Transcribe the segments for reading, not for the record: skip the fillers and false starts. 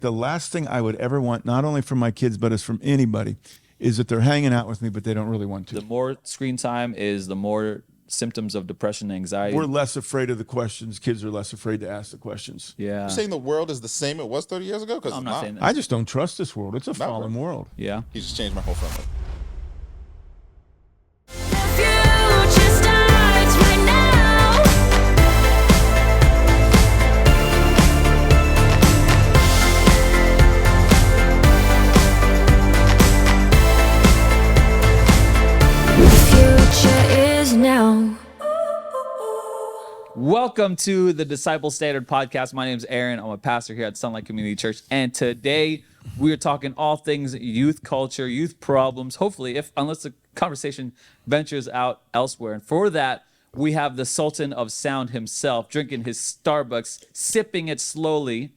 the last thing I would ever want, not only from my kids, but as from anybody, is that they're hanging out with me, but they don't really want to. The more screen time is the more symptoms of depression and anxiety. We're less afraid of the questions. Kids are less afraid to ask the questions. Yeah. You're saying the world is the same it was 30 years ago? Because I'm not saying that. I just don't trust this world. It's a fallen world. Yeah. You just changed my whole framework. Future starts right now. The future is now. Welcome to the Disciple Standard Podcast. My name is Aaron. I'm a pastor here at Sunlight Community Church. And today we are talking all things youth culture, youth problems, hopefully, unless the conversation ventures out elsewhere. And for that, we have the Sultan of Sound himself, drinking his Starbucks, sipping it slowly,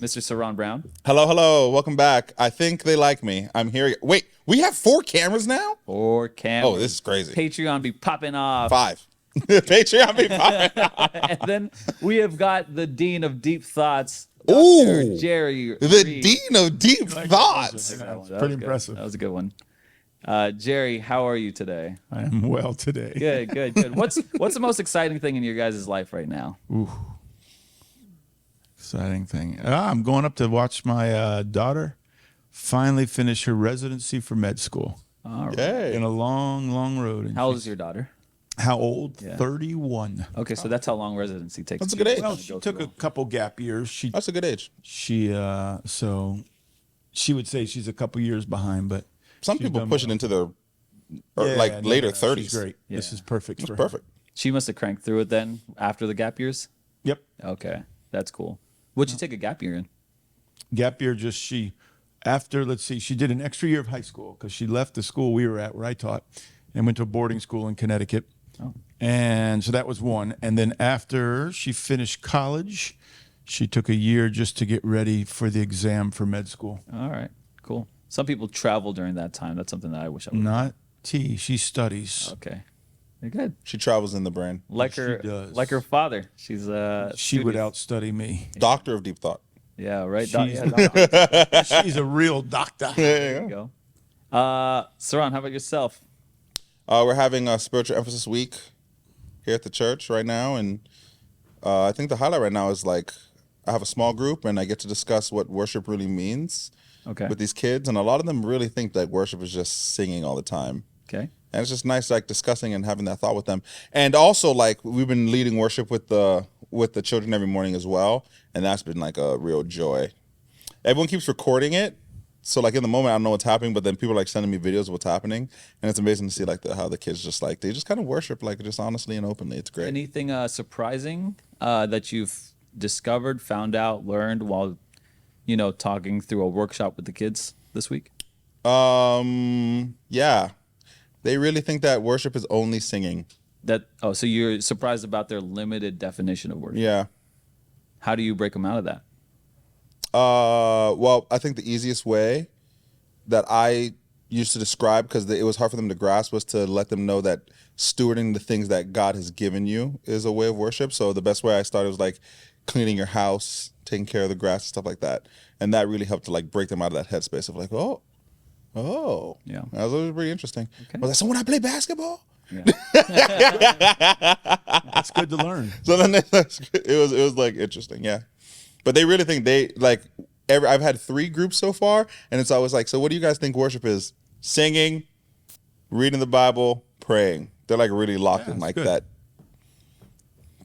Mr. Seron Brown. Hello. Welcome back. I think they like me. I'm here. Wait, we have 4 cameras now? Or cameras. Oh, this is crazy. Patreon be popping off. 5. Patreon be popping. And then we have got the Dean of Deep Thoughts, Ooh, Dr. Jary. the Reed. Dean of Deep Thoughts. That was Pretty good. impressive. That was a good one. Jary, how are you today? I am well today. Good. What's the most exciting thing in your guys' life right now? Exciting thing. I'm going up to watch my daughter finally finish her residency for med school. All right. Yay. In a long, long road. And How old is your daughter? How old? Yeah. 31. Okay, so that's how long residency takes. That's a good age. Well, she took a couple gap years. That's a good age. So she would say she's a couple years behind, but Some she's people done push it well. into their Yeah, later no, 30s. She's great. This Yeah. is perfect. It's for her. perfect. She must have cranked through it then after the gap years. Yep. Okay, that's cool. What'd you take a gap year in? Gap year, she did an extra year of high school because she left the school we were at where I taught and went to a boarding school in Connecticut. Oh. And so that was one. And then after she finished college, she took a year just to get ready for the exam for med school. All right, cool. Some people travel during that time. That's something that I wish I would. Not T, she studies. Okay, you're good. She travels in the brain. Like She her, does. like her father. She's She would outstudy me. Doctor of Deep Thought. Yeah, right. She's, she's a real doctor. There you go. Seron, how about yourself? We're having a spiritual emphasis week here at the church right now, and I think the highlight right now is like I have a small group and I get to discuss what worship really means Okay. with these kids, and a lot of them really think that worship is just singing all the time. Okay. And it's just nice, like discussing and having that thought with them. And also, like we've been leading worship with the children every morning as well, and that's been like a real joy. Everyone keeps recording it, so like in the moment I don't know what's happening, but then people are like sending me videos of what's happening, and it's amazing to see like how the kids just like they just kind of worship like just honestly and openly. It's great. Anything surprising that you've discovered, found out, learned while talking through a workshop with the kids this week? Yeah, they really think that worship is only singing. So you're surprised about their limited definition of worship. Yeah. How do you break them out of that? Well, I think the easiest way that I used to describe, because it was hard for them to grasp, was to let them know that stewarding the things that God has given you is a way of worship. So the best way I started was like cleaning your house, taking care of the grass, stuff like that. And that really helped to like break them out of that headspace of like, oh, Yeah. that was pretty interesting. Okay. I was like, so when I play basketball? Yeah. That's good to learn. So then it was like interesting, yeah. But they really think I've had 3 groups so far, and it's always like, so what do you guys think worship is? Singing, reading the Bible, praying. They're like really locked in like good. that.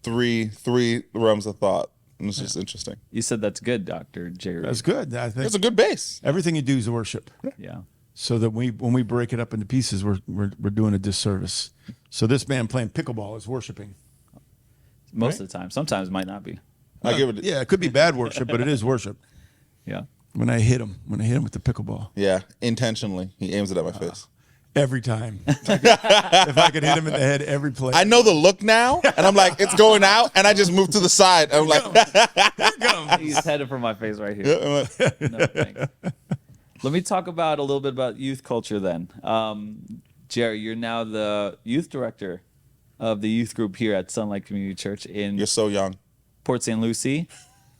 Three realms of thought. And it's just interesting. You said that's good, Dr. Jary. That's good. I think It's a good base. everything you do is worship. Yeah. So that when we break it up into pieces, we're doing a disservice. So this man playing pickleball is worshiping. Most of the time. Sometimes it might not be. I give it. Yeah, it could be bad worship, but it is worship. Yeah. When I hit him with the pickleball, Yeah, intentionally. He aims it at my face. every time. If I could hit him in the head every play. I know the look now, and I'm like, it's going out, and I just move to the side. I'm like, He's headed for my face right here. I'm like, No, thanks. Let me talk about a little bit about youth culture then. Jary, you're now the youth director of the youth group here at Sunlight Community Church in you're so young. Port St. Lucie.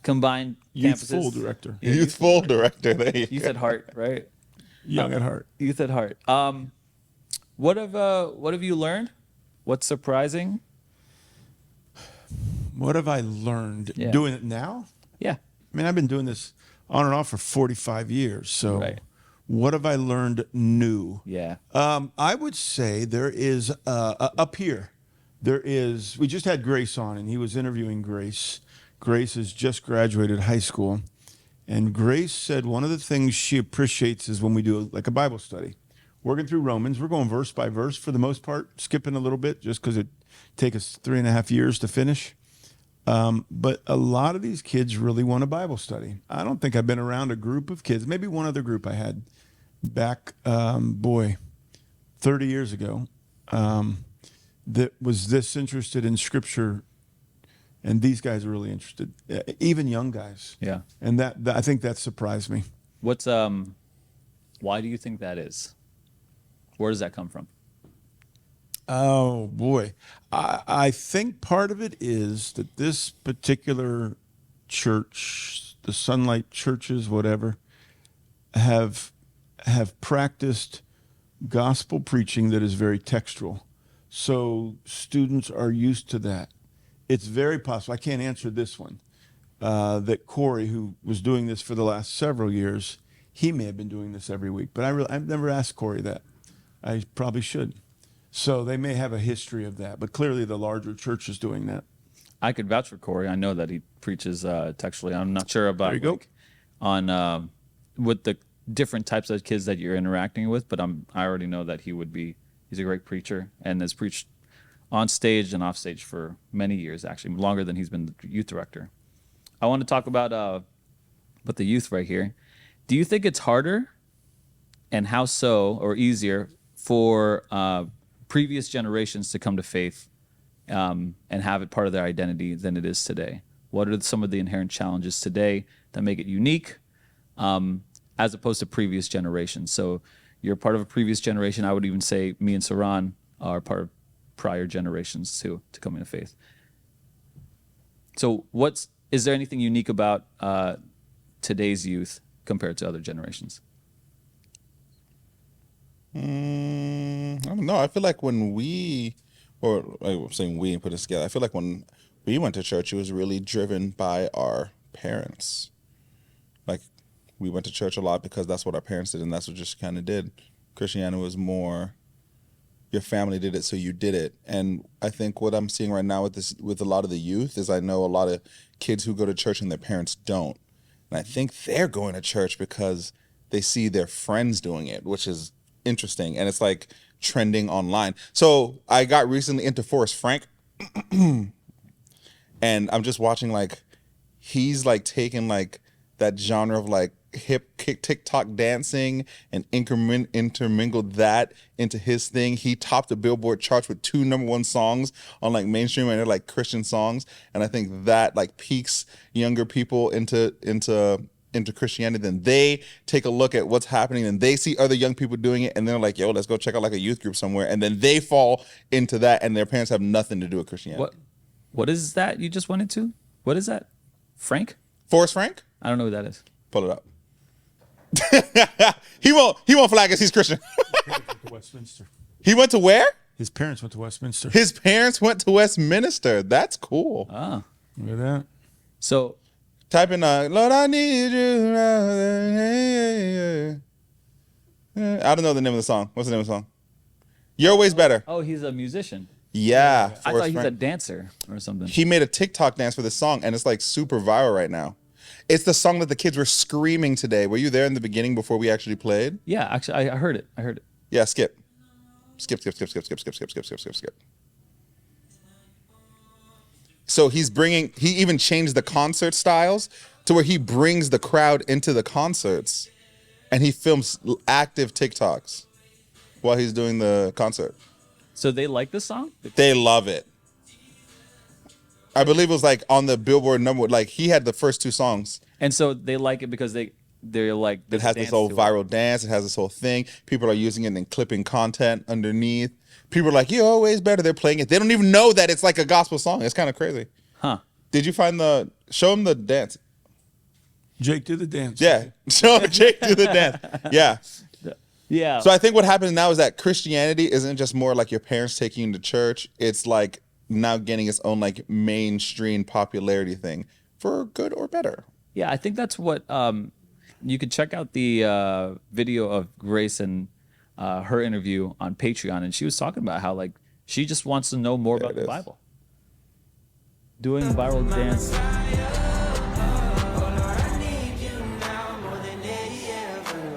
combined Youthful campuses. director. Yeah, Youthful director. There you Youth go. at Heart, right? Young at heart. Youth at Heart. What have you learned? What's surprising? What have I learned Yeah. doing it now? Yeah. I mean, I've been doing this on and off for 45 years. So Right. what have I learned new? Yeah. I would say there is up here. We just had Grace on, and he was interviewing Grace. Grace has just graduated high school, and Grace said one of the things she appreciates is when we do like a Bible study, working through Romans. We're going verse by verse for the most part, skipping a little bit just because it take us 3.5 years to finish. But a lot of these kids really want a Bible study. I don't think I've been around a group of kids, maybe one other group I had back, 30 years ago, that was this interested in Scripture, and these guys are really interested, even young guys. Yeah. And that I think that surprised me. What's why do you think that is? Where does that come from? Oh boy, I think part of it is that this particular church, the Sunlight churches, whatever, have practiced gospel preaching that is very textual. So students are used to that. It's very possible, I can't answer this one, that Corey, who was doing this for the last several years, he may have been doing this every week. But I've never asked Corey that. I probably should. So they may have a history of that. But clearly the larger church is doing that. I could vouch for Corey. I know that he preaches textually. I'm not sure about There you go. on with the different types of kids that you're interacting with, but I already know that he's a great preacher and has preached on stage and off stage for many years, actually longer than he's been the youth director. I want to talk about the youth right here. Do you think it's harder, and how so, or easier for previous generations to come to faith and have it part of their identity than it is today? What are some of the inherent challenges today that make it unique as opposed to previous generations? So you're part of a previous generation. I would even say me and Seron are part of prior generations to coming to faith. So is there anything unique about today's youth compared to other generations? I don't know. I feel like when I'm saying we and put this together, I feel like when we went to church, it was really driven by our parents. Like, we went to church a lot because that's what our parents did, and that's what just kind of did. Christianity was more, your family did it, so you did it. And I think what I'm seeing right now with a lot of the youth is I know a lot of kids who go to church and their parents don't. And I think they're going to church because they see their friends doing it, which is interesting, and it's like trending online. So I got recently into Forrest Frank, and I'm just watching, like, he's like taking like that genre of like hip kick TikTok dancing and intermingled that into his thing. He topped the Billboard charts with 2 #1 songs on like mainstream and they're like Christian songs, and I think that like piques younger people into Christianity. Then they take a look at what's happening and they see other young people doing it, and they're like, yo, let's go check out like a youth group somewhere, and then they fall into that, and their parents have nothing to do with Christianity. What is that you just went into? What is that? Frank? Forrest Frank? I don't know who that is. Pull it up. he won't flag us, he's Christian. Went to Westminster. He went to where? His parents went to Westminster. His parents went to Westminster. That's cool. Ah. Look at that. So Type in Lord, I need you. I don't know the name of the song. What's the name of the song? Your Way's Better. he's a musician. Yeah. I Forrest thought he's a Frank. dancer or something. He made a TikTok dance for this song, and it's like super viral right now. It's the song that the kids were screaming today. Were you there in the beginning before we actually played? Yeah, actually, I heard it. Yeah, skip. Skip. So he even changed the concert styles to where he brings the crowd into the concerts, and he films active TikToks while he's doing the concert. So they like this song? They love it. I believe it was like on the Billboard number, like he had the first 2 songs. And so they like it because they're like, It has this whole viral dance. It has this whole thing. People are using it and clipping content underneath. People are like, you're always better. They're playing it. They don't even know that it's like a gospel song. It's kind of crazy. Huh. Did you find show them the dance? Jake, do the dance. Yeah. So Jake do the dance. Yeah. Yeah. So I think what happens now is that Christianity isn't just more like your parents taking you to church. It's like now getting its own like mainstream popularity thing for good or better. Yeah, I think that's what you could check out the video of Grace and her interview on Patreon, and she was talking about how like she just wants to know more about it the is. Bible. Doing viral dance.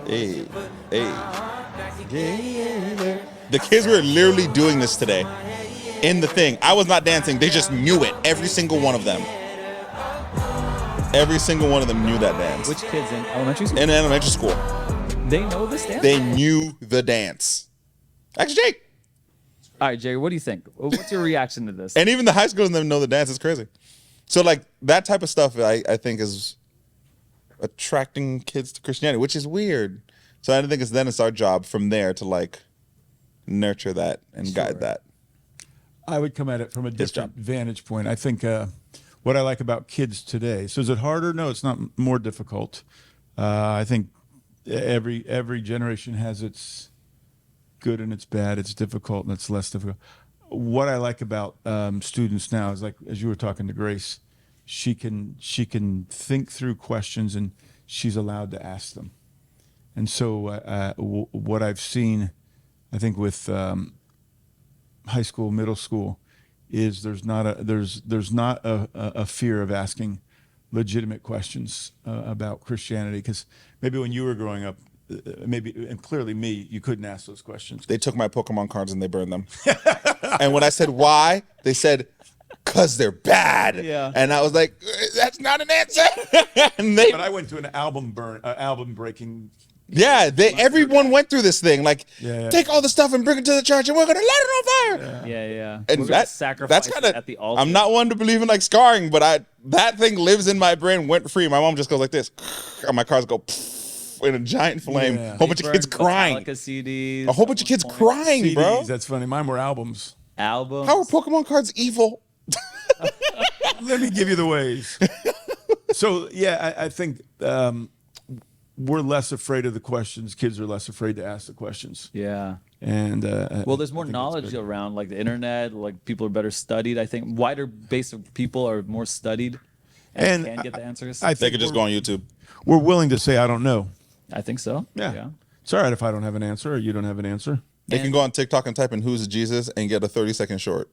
Hey, hey. The kids were literally doing this today in the thing. I was not dancing. They just knew it. Every single one of them. Every single one of them knew that dance. Which kids in elementary school? In elementary school, They know this dance? they knew the dance. Actually, Jake. All right, Jerry, what do you think? What's your reaction to this? And even the high schoolers know the dance. It's crazy. So like that type of stuff, I think is attracting kids to Christianity, which is weird. So I think it's our job from there to like nurture that and guide that. I would come at it from a different job. vantage point. I think what I like about kids today. So is it harder? No, it's not more difficult. I think every generation has its good and its bad. It's difficult and it's less difficult. What I like about students now is, like, as you were talking to Grace, she can think through questions and she's allowed to ask them. And so what I've seen, I think with high school, middle school, is there's not a fear of asking legitimate questions about Christianity, because maybe when you were growing up, and clearly me, you couldn't ask those questions. They took my Pokemon cards and they burned them. And when I said why, they said, "'Cause they're bad." Yeah. And I was like, "That's not an answer." And But I went to an album breaking. everyone went through this thing. Like, Yeah. take all the stuff and bring it to the church, and we're gonna light it on fire. Yeah. And We're gonna that's sacrifice kind it at the of. altar. I'm not one to believe in like scarring, but that thing lives in my brain, went free. My mom just goes like this, and my cars go in a giant flame. Yeah. A whole bunch of kids crying. Metallica CDs. A whole bunch of kids crying, CDs, bro. that's funny. Mine were albums. Albums. How are Pokemon cards evil? Let me give you the ways. So yeah, I think we're less afraid of the questions. Kids are less afraid to ask the questions. Yeah. And Well, there's more I think that's knowledge good. around, like the internet. Like people are better studied. I think wider base of people are more studied and can get the answers. I They think could just go on YouTube. we're willing to say I don't know. I think so. Yeah. It's all right if I don't have an answer or you don't have an answer. They can go on TikTok and type in "Who's Jesus" and get a 30-second short.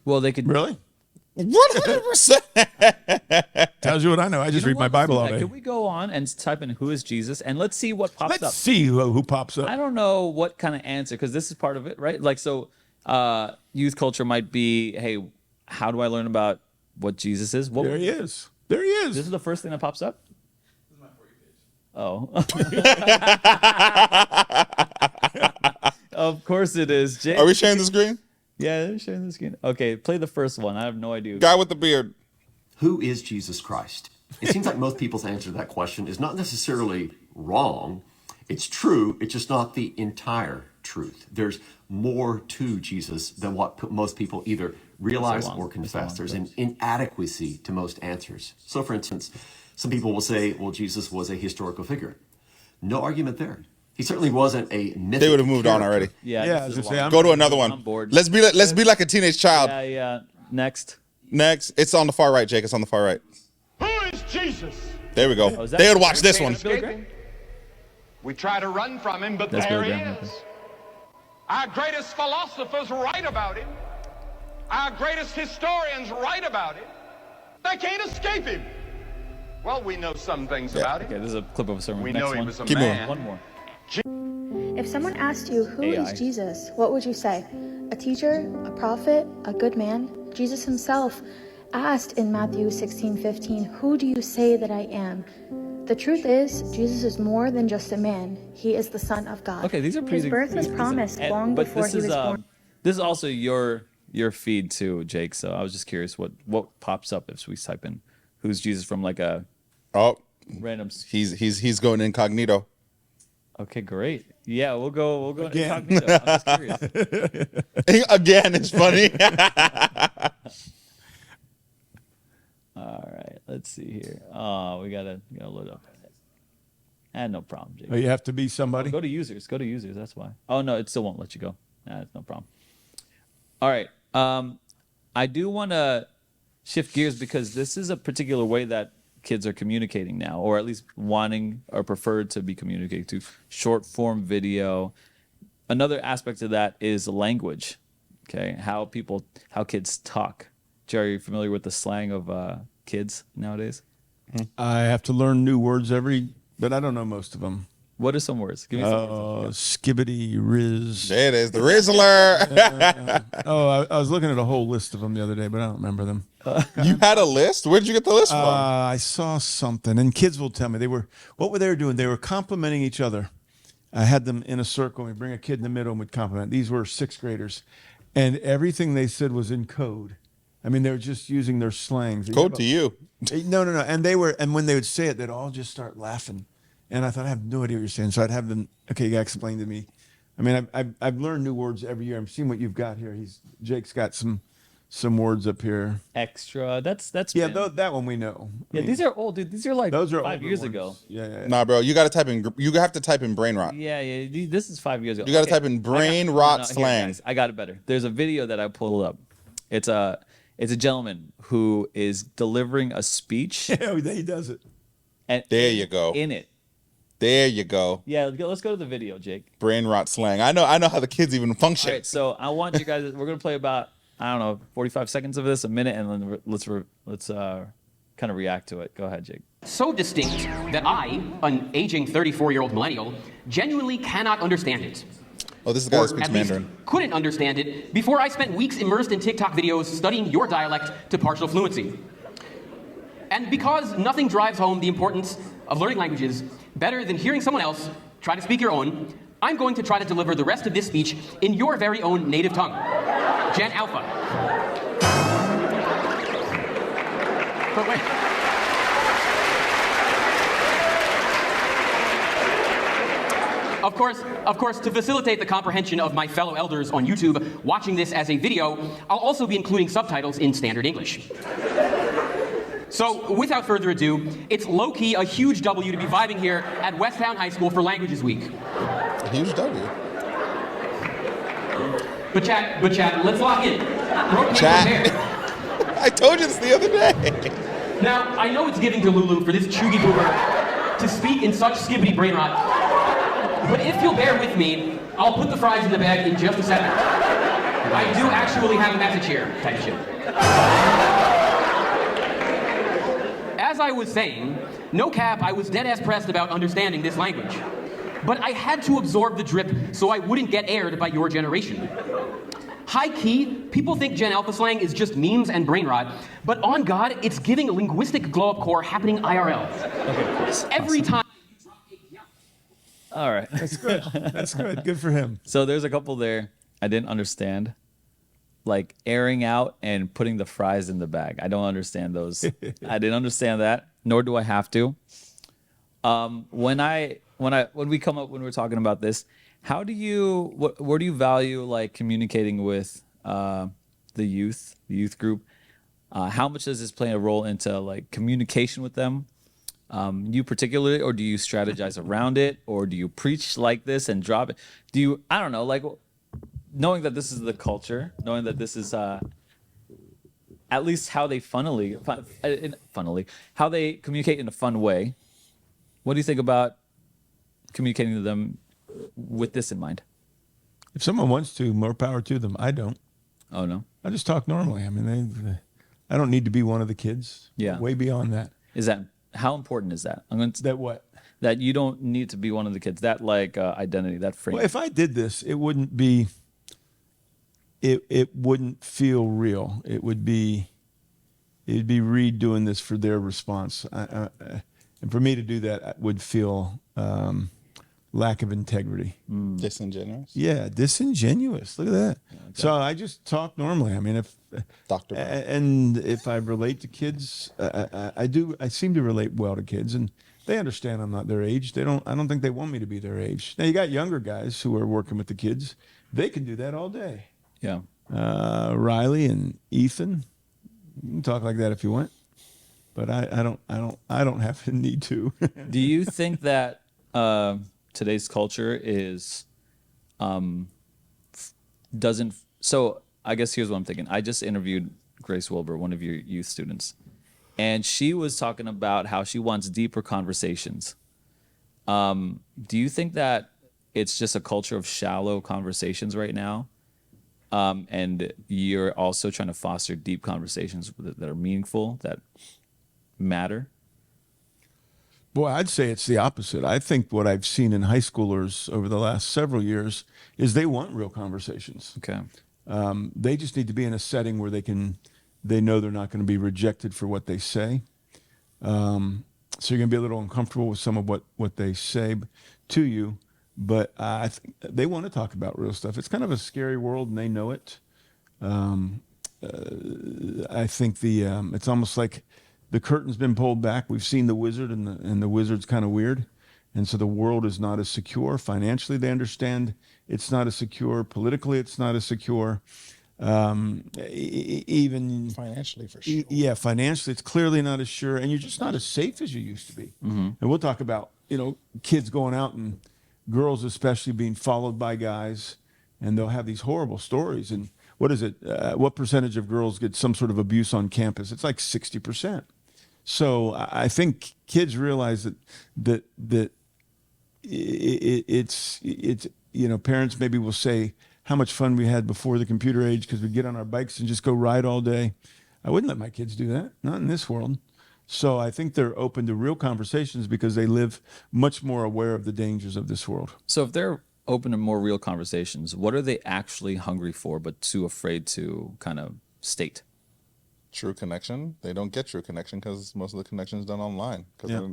Well, they could. Really? 100%. Tells you what I know. I just read my Bible all day. Can we go on and type in "Who is Jesus" and let's see what pops Let's up? see who pops up. I don't know what kind of answer, because this is part of it, right? Like, so youth culture might be, hey, how do I learn about what Jesus is? What, There he is. There he This is. is the first thing that pops up? This is my For You page. Oh. Of course it is. Jake. Are we sharing the screen? Yeah, they're sharing the screen. Okay, play the first one. I have no idea. Guy with the beard. Who is Jesus Christ? It seems like most people's answer to that question is not necessarily wrong. It's true, it's just not the entire truth. There's more to Jesus than what most people either realize or confess. There's an inadequacy to most answers. So, for instance, some people will say, well, Jesus was a historical figure. No argument there. He certainly wasn't a mythic They would have moved on character. already. Yeah, Yeah, this I was is gonna say, long. I'm- Go to another I'm one. bored. Let's be like a teenage child. Yeah. Next. Next, it's on the far right, Jake. It's on the far right. Who is Jesus? There we go. Oh, is that- They would watch this one. Billy Graham? We try to run from him, but That's there Billy he Graham, is. okay. Our greatest philosophers write about him. Our greatest historians write about him. They can't escape him. Well, we know some things about Okay, him. this is a clip of a sermon. We Next know he one. was a Keep moving. man. One more. If someone asked you, who AI. is Jesus, what would you say? A teacher, a prophet, a good man? Jesus himself asked in Matthew 16:15, who do you say that I am? The truth is, Jesus is more than just a man. He is the Son of God. Okay, these are pretty. His birth was pretty promised decent. long But before this he is, was born. This is also your feed too, Jake. So I was just curious what pops up if we type in "Who's Jesus" from like a Oh, random. he's going incognito. Okay, great. Yeah, we'll go Again. incognito. I'm just curious. Again, it's funny. All right, let's see here. Oh, we gotta load up. No problem, Jake. Oh, you have to be somebody. Go to users. Go to users. That's why. Oh no, it still won't let you go. It's no problem. All right. I do want to shift gears because this is a particular way that kids are communicating now, or at least wanting or prefer to be communicated to. Short form video. Another aspect of that is language. Okay, how kids talk. Jerry, are you familiar with the slang of kids nowadays? I have to learn new words but I don't know most of them. What are some words? Give me some words. Skibbity, Riz. There it is, the Rizzler. I was looking at a whole list of them the other day, but I don't remember them. You had a list? Where did you get the list from? I saw something, and kids will tell me what were they doing? They were complimenting each other. I had them in a circle. We bring a kid in the middle and would compliment. These were 6th graders, and everything they said was in code. I mean, they were just using their slangs. Code to you. No. And when they would say it, they'd all just start laughing. And I thought, I have no idea what you're saying. So I'd have them, okay, you got to explain to me. I mean, I've learned new words every year. I'm seeing what you've got here. Jake's got some words up here. Extra. That's Yeah, been- that one we know. Yeah, these are old, dude. These are like Those are 5 older years ones. ago. Yeah. Nah, bro, you have to type in brain rot. Yeah. This is 5 years ago. You got to type in brain rot slang. Guys, I got it better. There's a video that I pulled up. It's a gentleman who is delivering a speech. Yeah, he does it. And There you go. In it. There you go. Yeah, let's go to the video, Jake. Brain rot slang. I know how the kids even function. All right, so I want you guys. We're gonna play about 45 seconds of this, a minute, and then let's kind of react to it. Go ahead, Jake. So distinct that I, an aging 34-year-old millennial, genuinely cannot understand it. Oh, this is the guy Or that speaks at least Mandarin. couldn't understand it before I spent weeks immersed in TikTok videos studying your dialect to partial fluency. And because nothing drives home the importance of learning languages better than hearing someone else try to speak your own, I'm going to try to deliver the rest of this speech in your very own native tongue. Gen Alpha. But wait. Of course, to facilitate the comprehension of my fellow elders on YouTube watching this as a video, I'll also be including subtitles in standard English. So, without further ado, it's low-key a huge W to be vibing here at Westtown High School for Languages Week. A huge W. But chat, let's lock in. Chat. I told you this the other day. Now, I know it's giving to Lulu for this chuggy boober to speak in such skibbity brain rot, but if you'll bear with me, I'll put the fries in the bag in just a second. I do actually have a message here, type of shit. As I was saying, no cap, I was dead-ass pressed about understanding this language. But I had to absorb the drip so I wouldn't get aired by your generation. High-key, people think Gen Alpha slang is just memes and brain rot, but on God, it's giving a linguistic glow-up core happening IRL. Every time... All right. That's good. That's good. Good for him. So there's a couple there I didn't understand, like airing out and putting the fries in the bag. I don't understand those. I didn't understand that, nor do I have to. When we're talking about this, where do you value like communicating with the youth group? How much does this play a role into like communication with them? You particularly, or do you strategize around it, or do you preach like this and drop it? I don't know, like knowing that this is the culture, knowing that this is at least how they how they communicate in a fun way. What do you think about communicating to them with this in mind? If someone wants to, more power to them. I don't. Oh no, I just talk normally. I mean, I don't need to be one of the kids. Yeah. Way beyond that. How important is that? That what? That you don't need to be one of the kids. That like identity, that frame. Well, if I did this, it wouldn't be. It wouldn't feel real. It'd be Reed doing this for their response, and for me to do that would feel lack of integrity. Disingenuous. Yeah, disingenuous. Look at that. Okay. So I just talk normally. I mean, if I relate to kids, I seem to relate well to kids, and they understand I'm not their age. I don't think they want me to be their age. Now you got younger guys who are working with the kids. They can do that all day. Yeah. Riley and Ethan, you can talk like that if you want, but I don't have the need to. Do you think that today's culture is doesn't. So I guess here's what I'm thinking. I just interviewed Grace Wilbur, one of your youth students, and she was talking about how she wants deeper conversations. Do you think that it's just a culture of shallow conversations right now? And you're also trying to foster deep conversations that are meaningful, that matter? Boy, I'd say it's the opposite. I think what I've seen in high schoolers over the last several years is they want real conversations. Okay. They just need to be in a setting where they know they're not going to be rejected for what they say. So you're going to be a little uncomfortable with some of what they say to you, but I think they want to talk about real stuff. It's kind of a scary world, and they know it. I think it's almost like the curtain's been pulled back. We've seen the wizard, and the wizard's kind of weird, and so the world is not as secure. Financially, they understand it's not as secure. Politically, it's not as secure. Even Financially, for sure. yeah, financially, it's clearly not as sure, and you're just not as safe as you used to be. And we'll talk about kids going out and girls especially being followed by guys, and they'll have these horrible stories. And what is it? What percentage of girls get some sort of abuse on campus? It's like 60%. So I think kids realize that it's parents maybe will say how much fun we had before the computer age because we'd get on our bikes and just go ride all day. I wouldn't let my kids do that, not in this world. So I think they're open to real conversations because they live much more aware of the dangers of this world. So if they're open to more real conversations, what are they actually hungry for but too afraid to kind of state? True connection. They don't get true connection because most of the connection is done online. Because Yeah.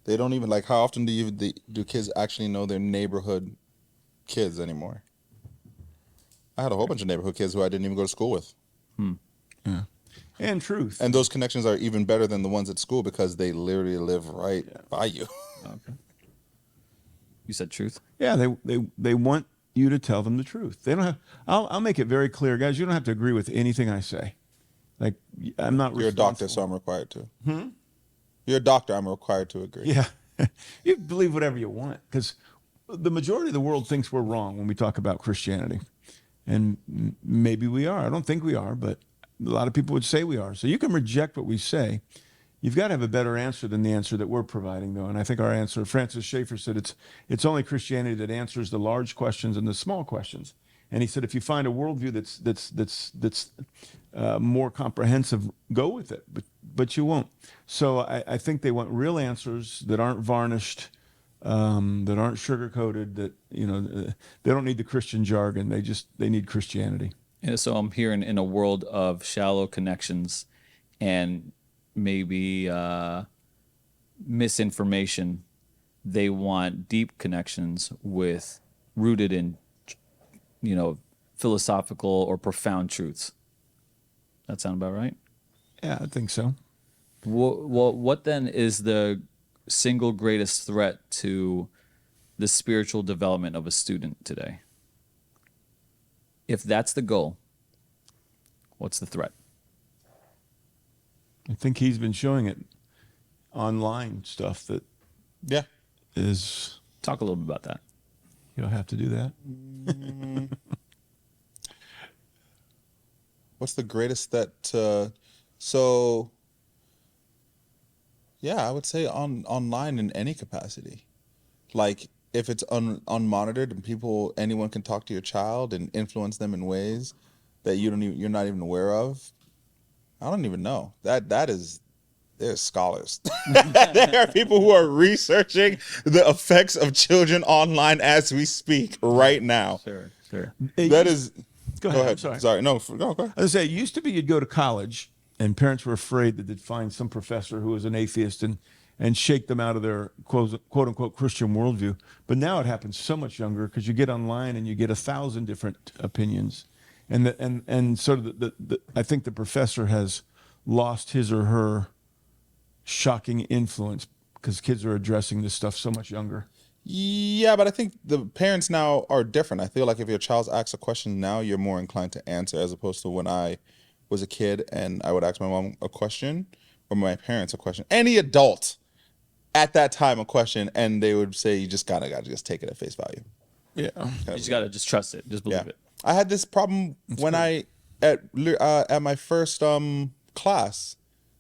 they don't even how often do kids actually know their neighborhood kids anymore? I had a whole bunch of neighborhood kids who I didn't even go to school with. Yeah. And truth. And those connections are even better than the ones at school because they literally live right by you. Okay. You said truth? Yeah, they want you to tell them the truth. They don't have. I'll make it very clear, guys. You don't have to agree with anything I say. Like I'm not. You're a doctor, so I'm required to. You're a doctor. I'm required to agree. Yeah, you believe whatever you want because the majority of the world thinks we're wrong when we talk about Christianity, and maybe we are. I don't think we are, but a lot of people would say we are. So you can reject what we say. You've got to have a better answer than the answer that we're providing, though. And I think our answer, Francis Schaeffer said, it's only Christianity that answers the large questions and the small questions. And he said, if you find a worldview that's more comprehensive, go with it, but you won't. So I think they want real answers that aren't varnished, that aren't sugar-coated, that they don't need the Christian jargon. They need Christianity. And so I'm hearing in a world of shallow connections and maybe misinformation, they want deep connections rooted in philosophical or profound truths. That sound about right? Yeah, I think so. What then is the single greatest threat to the spiritual development of a student today? If that's the goal, what's the threat? I think he's been showing it online stuff that Yeah. is. Talk a little bit about that. You'll have to do that. What's the greatest that? Yeah, I would say online in any capacity. Like if it's unmonitored and anyone can talk to your child and influence them in ways that you're not even aware of. I don't even know. There's scholars. There are people who are researching the effects of children online as we speak right now. Sure. That is. Go ahead. I'm sorry. No, go ahead. I was say it used to be you'd go to college and parents were afraid that they'd find some professor who was an atheist and shake them out of their quote unquote Christian worldview. But now it happens so much younger because you get online and you get 1,000 different opinions, and sort of I think the professor has lost his or her shocking influence because kids are addressing this stuff so much younger. Yeah, but I think the parents now are different. I feel like if your child asks a question now, you're more inclined to answer as opposed to when I was a kid and I would ask my mom a question or my parents a question. Any adult, at that time a question, and they would say you just gotta just take it at face value. Yeah. You just gotta just trust it. Just believe it. I had this problem when at my first class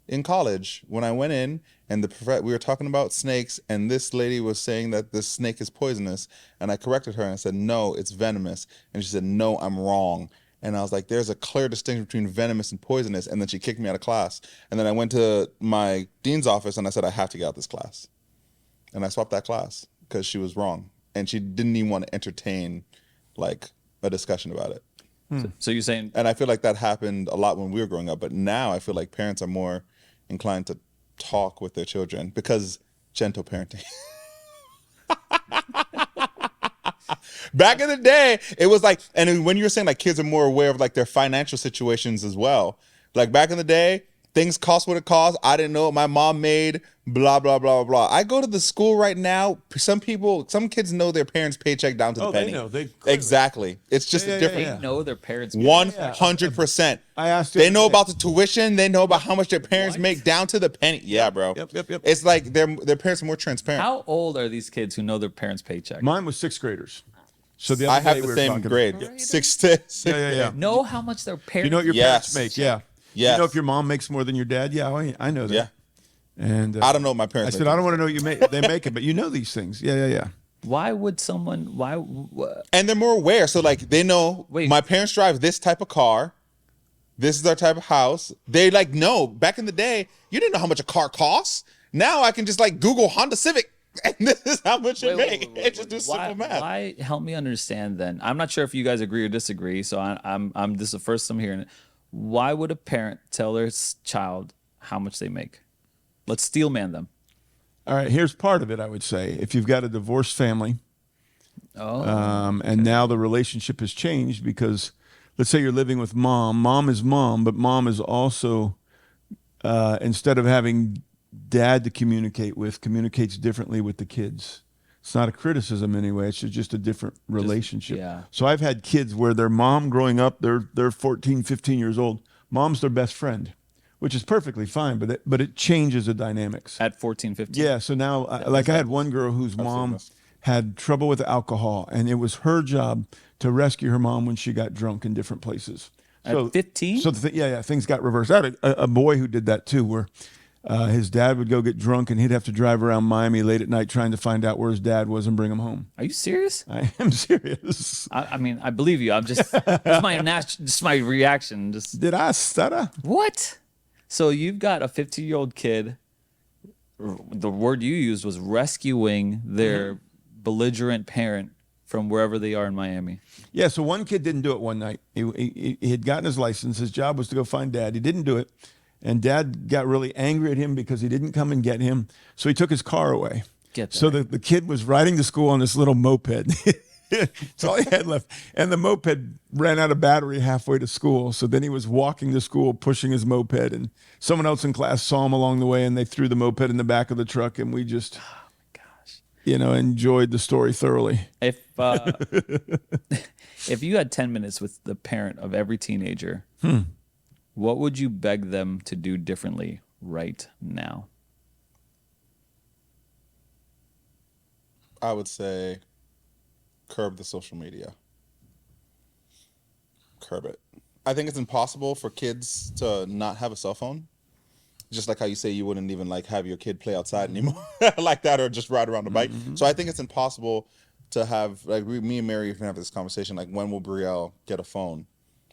in college when I went in, and we were talking about snakes, and this lady was saying that this snake is poisonous, and I corrected her and I said, no, it's venomous, and she said, no, I'm wrong. And I was like, there's a clear distinction between venomous and poisonous, and then she kicked me out of class. And then I went to my dean's office and I said, I have to get out this class, and I swapped that class because she was wrong, and she didn't even want to entertain like a discussion about it. So you're saying, And I feel like that happened a lot when we were growing up, but now I feel like parents are more inclined to talk with their children because gentle parenting. Back in the day, it was like, and when you were saying like kids are more aware of like their financial situations as well. Like back in the day, things cost what it cost. I didn't know what my mom made, blah, blah, blah, blah. I go to the school right now. Some kids know their parents' paycheck down to the penny. They know. They clearly. Exactly. It's just a different. they know their parents. 100%. I asked They you know the other about the tuition. They know about how much their parents make down to the penny. Yeah, bro. Yep. It's like their parents are more transparent. How old are these kids who know their parents' paycheck? Mine was 6th graders. So the I other have day the we were same talking- grade. Right. 6 to 6. Yeah. Know how much their parents. You know what your Yes. parents make? Yeah. Yes. You know if your mom makes more than your dad? Yeah, I know that. Yeah. And I don't know what my I parents said, make. I don't want to know they make it, but you know these things. Yeah. Why would someone? And they're more aware. So like they know Wait. my parents drive this type of car. This is our type of house. They like know. Back in the day, you didn't know how much a car costs. Now I can just like Google Honda Civic, and this is how much it makes. It just do simple math. Why? Help me understand. Then I'm not sure if you guys agree or disagree. So I'm this is the first I'm hearing it. Why would a parent tell their child how much they make? Let's steelman them. All right, here's part of it, I would say. If you've got a divorced family, and now the relationship has changed because let's say you're living with mom is mom, but mom is also, instead of having dad to communicate with, communicates differently with the kids. It's not a criticism anyway. It's just a different relationship. yeah. So I've had kids where their mom growing up, they're 14, 15 years old. Mom's their best friend, which is perfectly fine, but it changes the dynamics. At 14, 15. Yeah. So now, I had one girl whose mom had trouble with alcohol, and it was her job to rescue her mom when she got drunk in different places. At 15? So things got reversed. I had a boy who did that too, where his dad would go get drunk and he'd have to drive around Miami late at night trying to find out where his dad was and bring him home. Are you serious? I am serious. I mean, I believe you. I'm just it's my reaction. Just Did I stutter? what? So you've got a 15-year-old kid. The word you used was rescuing their belligerent parent from wherever they are in Miami. Yeah, so one kid didn't do it one night. He had gotten his license. His job was to go find dad. He didn't do it. And dad got really angry at him because he didn't come and get him. So he took his car away. So the kid was riding to school on this little moped. That's all he had left. And the moped ran out of battery halfway to school. So then he was walking to school, pushing his moped. And someone else in class saw him along the way, and they threw the moped in the back of the truck. And we just, enjoyed the story thoroughly. If if you had 10 minutes with the parent of every teenager, what would you beg them to do differently right now? I would say curb the social media. Curb it. I think it's impossible for kids to not have a cell phone. Just like how you say you wouldn't even like have your kid play outside anymore like that, or just ride around the bike. So I think it's impossible to have, like, me and Mary even have this conversation, like, when will Brielle get a phone?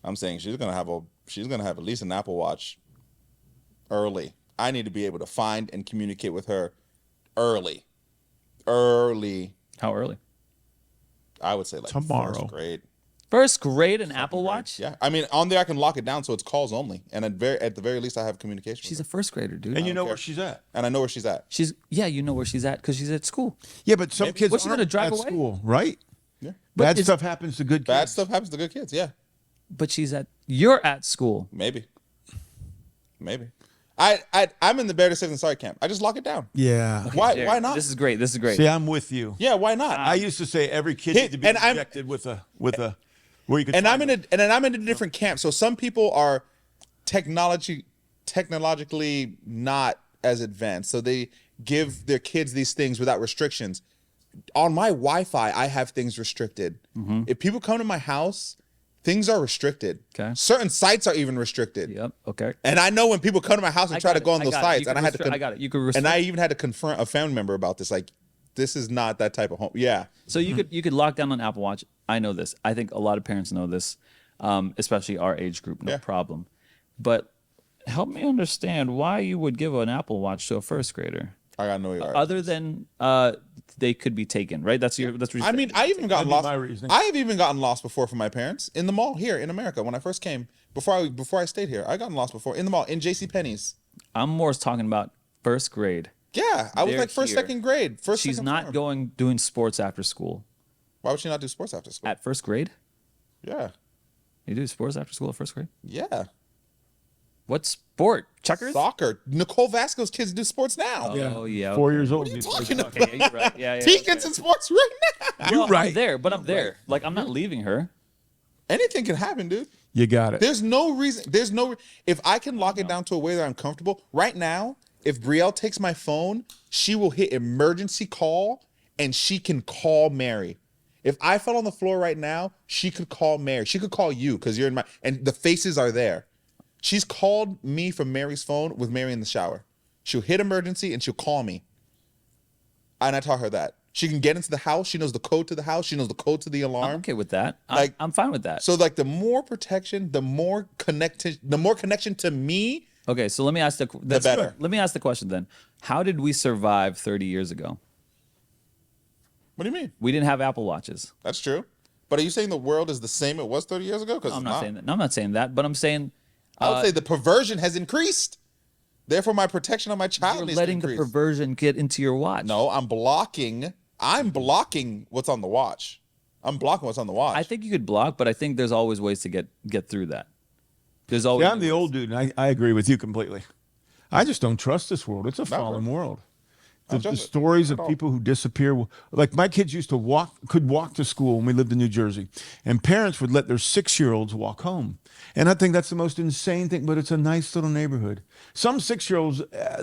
I'm saying she's gonna have at least an Apple Watch early. I need to be able to find and communicate with her early. How early? I would say like Tomorrow. First grade. First grade and Apple Watch? Yeah, I mean, on there I can lock it down so it's calls only, and at the very least I have communication. She's a with her. first grader, dude. And you know care. where she's at. And I know where she's at. You know where she's at because she's at school. Yeah, but some kids What's she aren't gonna drive at away? school, right? Yeah, Bad it's- stuff happens to good kids. bad stuff happens to good kids. Yeah, But you're at school. maybe. I'm in the better safe than sorry camp. I just lock it down. Yeah. Why not? This is great. See, I'm with you. Yeah, why not? I used to say every kid Hey, needs to be and I'm- injected with a where you could. and find I'm in a different camp. So some people are technologically not as advanced, so they give their kids these things without restrictions. On my Wi-Fi, I have things restricted. If people come to my house, things are restricted. Okay. Certain sites are even restricted. Yep. Okay. And I know when people come to my house and I try got to go it. on I those got it. sites, You and could I had to, restrict- I got it. You could and I restrict- even had to confront a family member about this. Like, this is not that type of home. Yeah. So you could lock down on Apple Watch. I know this. I think a lot of parents know this, especially our age group. No Yeah. problem. But help me understand why you would give an Apple Watch to a first grader, I gotta know you are. other than they could be taken. Right? That's what you're I mean, I even gotten That'd be lost. my reasoning. I have even gotten lost before from my parents in the mall here in America when I first came. Before I stayed here, I gotten lost before in the mall in J.C. Penney's. I'm more talking about first grade. Yeah, I was They're like first, here. second grade. She's second not form. doing sports after school. Why would she not do sports after school? At first grade, Yeah, you do sports after school at first grade. yeah. What sport? Checkers. Soccer. Nicole Vasco's kids do sports now. Oh yeah. 4 years old. What are you dude. talking about? Okay, you're right. Yeah. He gets in sports right now. Well, right. I'm there, but I'm there. Like I'm not leaving her. Anything can happen, dude. You got it. There's no reason. If I can lock it down to a way that I'm comfortable right now. If Brielle takes my phone, she will hit emergency call and she can call Mary. If I fell on the floor right now, she could call Mary. She could call you because you're in my, and the faces are there. She's called me from Mary's phone with Mary in the shower. She'll hit emergency and she'll call me. And I taught her that. She can get into the house. She knows the code to the house. She knows the code to the I'm alarm. okay with that. Like- I'm fine with that. So like the more protection, the more connection to me. Okay, so let me ask that's better. Let me ask the question then. How did we survive 30 years ago? What do you mean? We didn't have Apple Watches. That's true. But are you saying the world is the same it was 30 years ago? Because I'm not saying that. No, I'm not saying that. But I'm saying I would say the perversion has increased. Therefore, my protection of my child you're needs letting to the increase. perversion get into your watch. No, I'm blocking what's on the watch. I'm blocking what's on the watch. I think you could block, but I think there's always ways to get through that. There's always. Yeah, I'm the old dude, and I agree with you completely. I just don't trust this world. It's a fallen world. The trust it stories of at all. people who disappear, like my kids used to could walk to school when we lived in New Jersey, and parents would let their 6-year-olds walk home. And I think that's the most insane thing, but it's a nice little neighborhood. Some 6-year-olds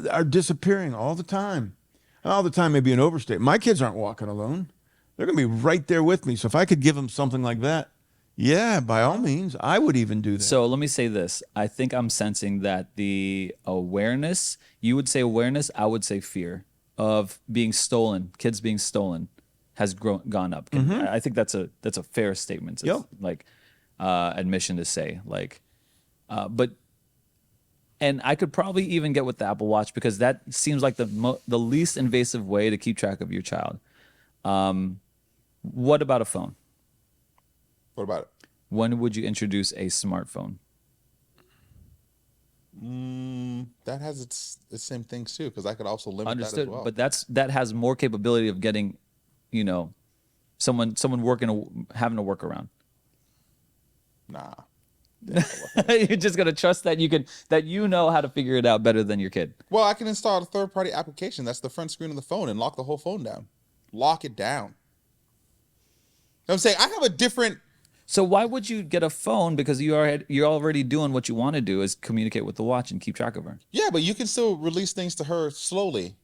are disappearing all the time. All the time may be an overstate. My kids aren't walking alone. They're going to be right there with me. So if I could give them something like that, yeah, by all means, I would even do that. So let me say this. I think I'm sensing that the awareness, you would say awareness, I would say fear of being stolen, kids being stolen, has gone up. I think that's a fair statement. It's Yep. like admission to say but and I could probably even get with the Apple Watch because that seems like the least invasive way to keep track of your child. What about a phone? What about it? When would you introduce a smartphone? That has its same things too, because I could also limit that as Understood, well. but that has more capability of getting, someone having to work around. nah. You're just gonna trust that you know how to figure it out better than your kid. Well, I can install a third-party application that's the front screen of the phone and lock the whole phone down. Lock it down. You know what I'm saying? I have a different. So why would you get a phone? Because you're already doing what you want to do is communicate with the watch and keep track of her. Yeah, but you can still release things to her slowly.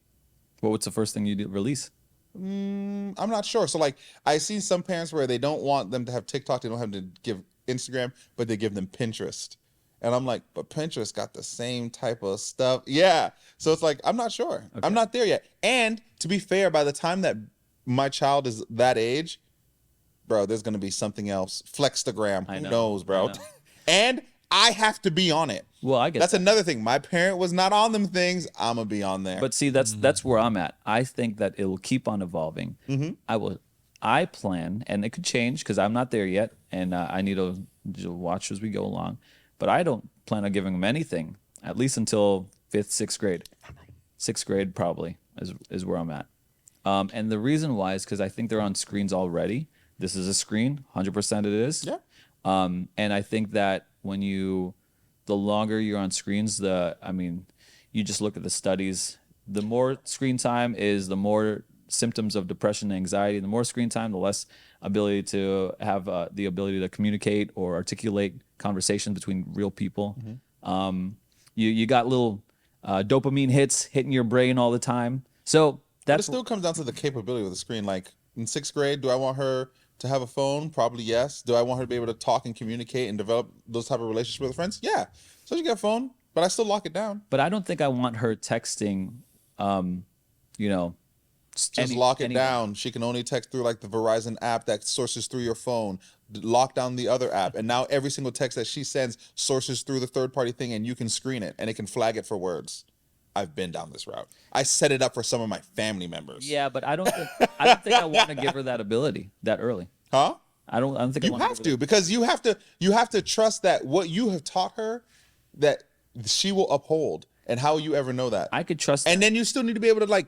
Well, what's the first thing you do? Release. I'm not sure. So like I see some parents where they don't want them to have TikTok, they don't have to give Instagram, but they give them Pinterest. And I'm like, but Pinterest got the same type of stuff. Yeah. So it's like, I'm not sure. Okay. I'm not there yet. And to be fair, by the time that my child is that age, bro, there's gonna be something else. Flextagram. I Who know. knows, bro? I know. And I have to be on it. Well, I get That's that. another thing. My parent was not on them things. I'm gonna be on there. But see, that's where I'm at. I think that it will keep on evolving. I plan, and it could change because I'm not there yet, and I need to watch as we go along. But I don't plan on giving them anything, at least until 5th, 6th grade. 6th grade probably is where I'm at. And the reason why is because I think they're on screens already. This is a screen, 100% it is. Yeah. And I think that the longer you're on screens, you just look at the studies. The more screen time is the more symptoms of depression and anxiety. The more screen time, the less ability to have the ability to communicate or articulate conversations between real people. You got little dopamine hits hitting your brain all the time. So But it that's still comes down to the capability of the screen. Like in 6th grade, do I want her to have a phone? Probably yes. Do I want her to be able to talk and communicate and develop those type of relationships with her friends? Yeah. So she get a phone, but I still lock it down. but I don't think I want her texting, you know, Just lock it down. She can only text through like the Verizon app that sources through your phone. Lock down the other app, and now every single text that she sends sources through the third-party thing, and you can screen it, and it can flag it for words. I've been down this route. I set it up for some of my family members. Yeah, but I don't think I want to give her that ability that early. Huh? I don't think I You want have to, because you have to trust that what you have taught her, that she will uphold. And how will you ever know that? I could trust And that. then you still need to be able to, like,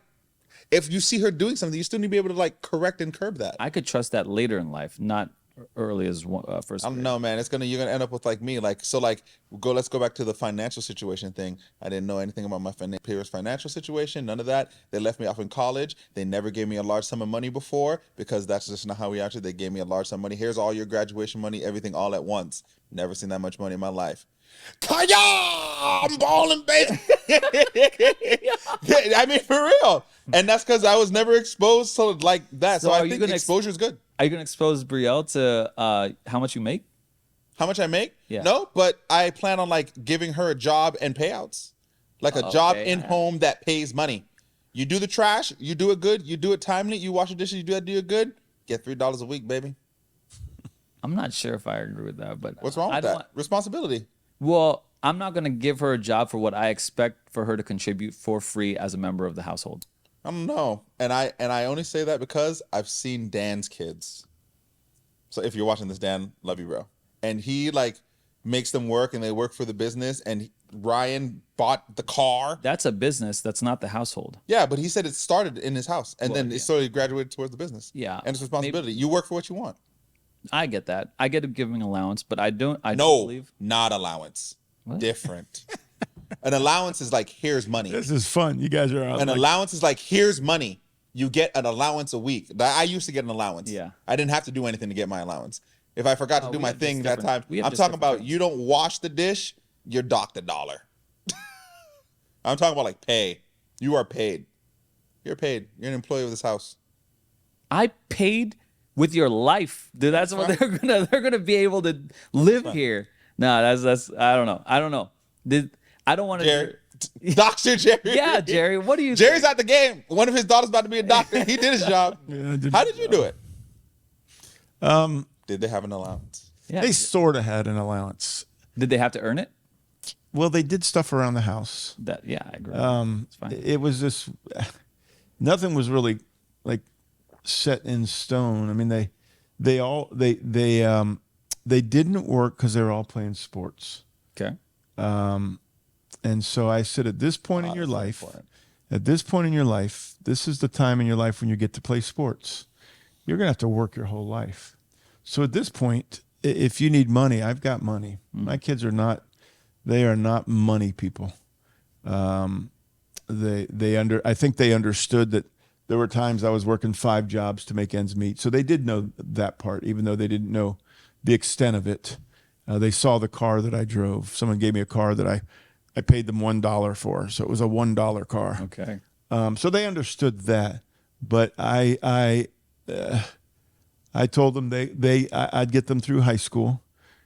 if you see her doing something, you still need to be able to, like, correct and curb that. I could trust that later in life, not early as first I don't grade. know, man. You're gonna end up with like me. Let's go back to the financial situation thing. I didn't know anything about my parents' financial situation. None of that. They left me off in college. They never gave me a large sum of money before, because that's just not how we acted. They gave me a large sum of money. Here's all your graduation money, everything all at once. Never seen that much money in my life. Kaya! I'm balling, baby. I mean, for real. And that's because I was never exposed to like that. So I think exposure is good. Are you gonna expose Brielle to how much you make? How much I make? Yeah. No, but I plan on like giving her a job and payouts. Like a job Okay. in home that pays money. You do the trash, you do it good, you do it timely, you wash the dishes, you do it good, get $3 a week, baby. I'm not sure if I agree with that, but What's wrong I with don't that? Responsibility. Well, I'm not gonna give her a job for what I expect for her to contribute for free as a member of the household. I don't know. And I only say that because I've seen Dan's kids. So if you're watching this, Dan, love you, bro. And he like makes them work, and they work for the business, and Ryan bought the car. That's a business. That's not the household. Yeah, but he said it started in his house, and then it slowly graduated towards the business. Yeah. And it's responsibility. You work for what you want. I get that. I get him giving allowance, but I don't No, believe. not allowance. Different. An allowance is like, here's money. This is fun. You guys are An allowance is like, here's money. You get an allowance a week. I used to get an allowance. Yeah. I didn't have to do anything to get my allowance. If I forgot to do we my have just thing that different- time, we have I'm just talking different about you don't wash the dish, you're docked $1. I'm talking about like pay. You are paid. You're paid. You're an employee of this house. I paid with your life, dude. That's what they're gonna be able to live here. No, that's I don't know. I don't know. I don't want to. Jerry. Dr. Jerry. Yeah, Jerry. What do you? Jerry's think? at the game. One of his daughters about to be a doctor. He did his job. How did you do it? Did they have an allowance? Yeah. They sort of had an allowance. Did they have to earn it? Well, they did stuff around the house. Yeah, I agree. It's fine. It was this. Nothing was really like set in stone. I mean, they didn't work because they were all playing sports. Okay. And so I said, at this point in your life, this is the time in your life when you get to play sports. You're going to have to work your whole life. So at this point, if you need money, I've got money. My kids are not money people. I think they understood that there were times I was working 5 jobs to make ends meet. So they did know that part, even though they didn't know the extent of it. They saw the car that I drove. Someone gave me a car that I paid them $1 for. So it was a $1 car. Okay. So they understood that. But I told them I'd get them through high school.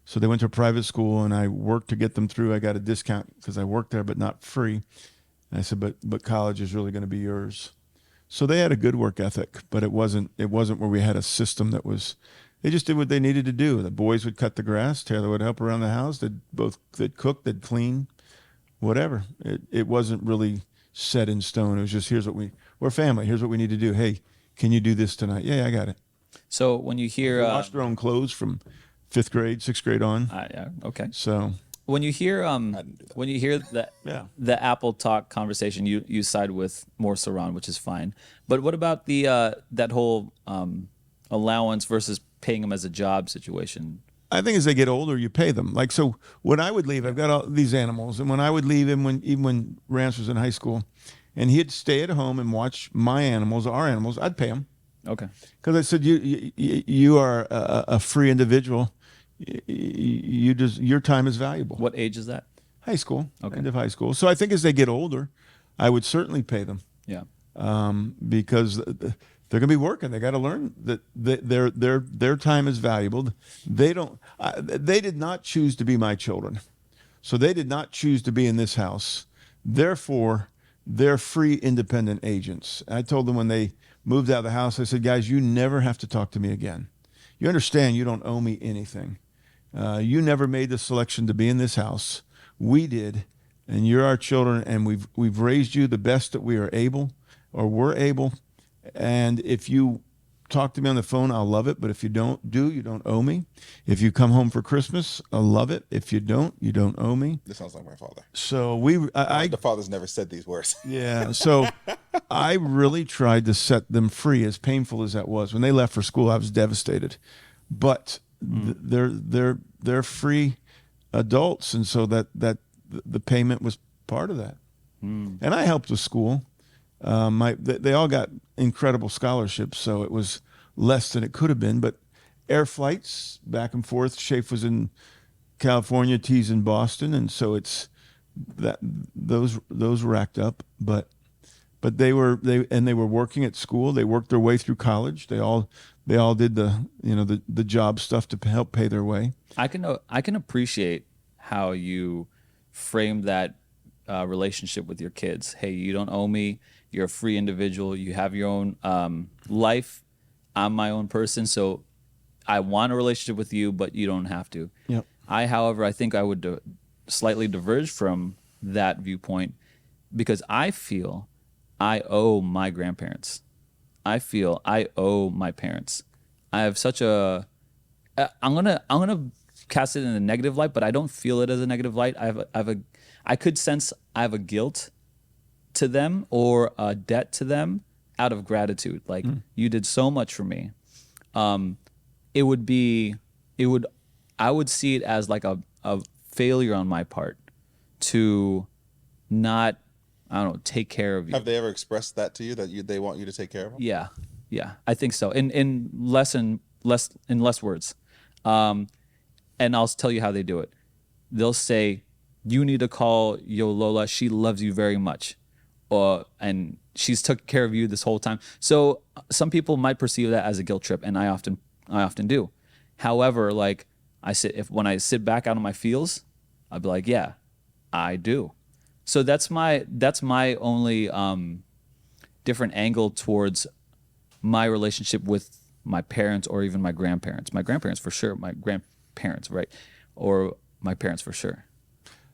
So they went to a private school, and I worked to get them through. I got a discount because I worked there, but not free. And I said, but college is really going to be yours. So they had a good work ethic, but it wasn't where we had a system that was. They just did what they needed to do. The boys would cut the grass. Taylor would help around the house. They'd cook. They'd clean, whatever. It wasn't really set in stone. It was just, we're family. Here's what we need to do. Hey, can you do this tonight? Yeah, I got it. So when you hear, They washed their own clothes from 5th grade, 6th grade on. yeah, okay. So When you hear the Apple Talk conversation, you side with more Seron, which is fine. But what about the that whole allowance versus paying them as a job situation? I think as they get older, you pay them. Like, so when I would leave, I've got all these animals, and when I would leave him, even when Rance was in high school, and he'd stay at home and watch my animals, our animals, I'd pay him. Okay. Because I said, you are a free individual. Your time is valuable. What age is that? High school. Okay. End of high school. So I think as they get older, I would certainly pay them. Yeah. because they're going to be working. They got to learn that their time is valuable. They don't. They did not choose to be my children, so they did not choose to be in this house. Therefore, they're free, independent agents. I told them when they moved out of the house, I said, guys, you never have to talk to me again. You understand you don't owe me anything. You never made the selection to be in this house. We did, and you're our children, and we've raised you the best that we are able, or we're able. And if you talk to me on the phone, I'll love it. But if you don't you don't owe me. If you come home for Christmas, I'll love it. If you don't owe me. This sounds like my father. So The father's never said these words. yeah. So I really tried to set them free, as painful as that was. When they left for school, I was devastated. But they're free adults, and so that the payment was part of that. And I helped with school. They all got incredible scholarships, so it was less than it could have been. But air flights back and forth. Shafe was in California, T's in Boston, and so it's that those racked up. But they were working at school. They worked their way through college. They all did the job stuff to help pay their way. I can appreciate how you frame that relationship with your kids. Hey, you don't owe me. You're a free individual. You have your own life. I'm my own person, so I want a relationship with you, but you don't have to. Yep. However, I think I would slightly diverge from that viewpoint because I feel I owe my grandparents. I feel I owe my parents. I have such a. I'm gonna cast it in a negative light, but I don't feel it as a negative light. I could sense I have a guilt to them or a debt to them out of gratitude. Like you did so much for me. I would see it as like a failure on my part to not, I don't know, take care of you. Have they ever expressed that to you, that they want you to take care of them? Yeah, I think so. In less words. And I'll tell you how they do it. They'll say, you need to call Yo Lola. She loves you very much. And she's took care of you this whole time. So some people might perceive that as a guilt trip, and I often do. However, like when I sit back out on my feels, I'll be like, yeah, I do. So that's my only different angle towards my relationship with my parents or even my grandparents. My grandparents for sure. My grandparents, right? Or my parents for sure.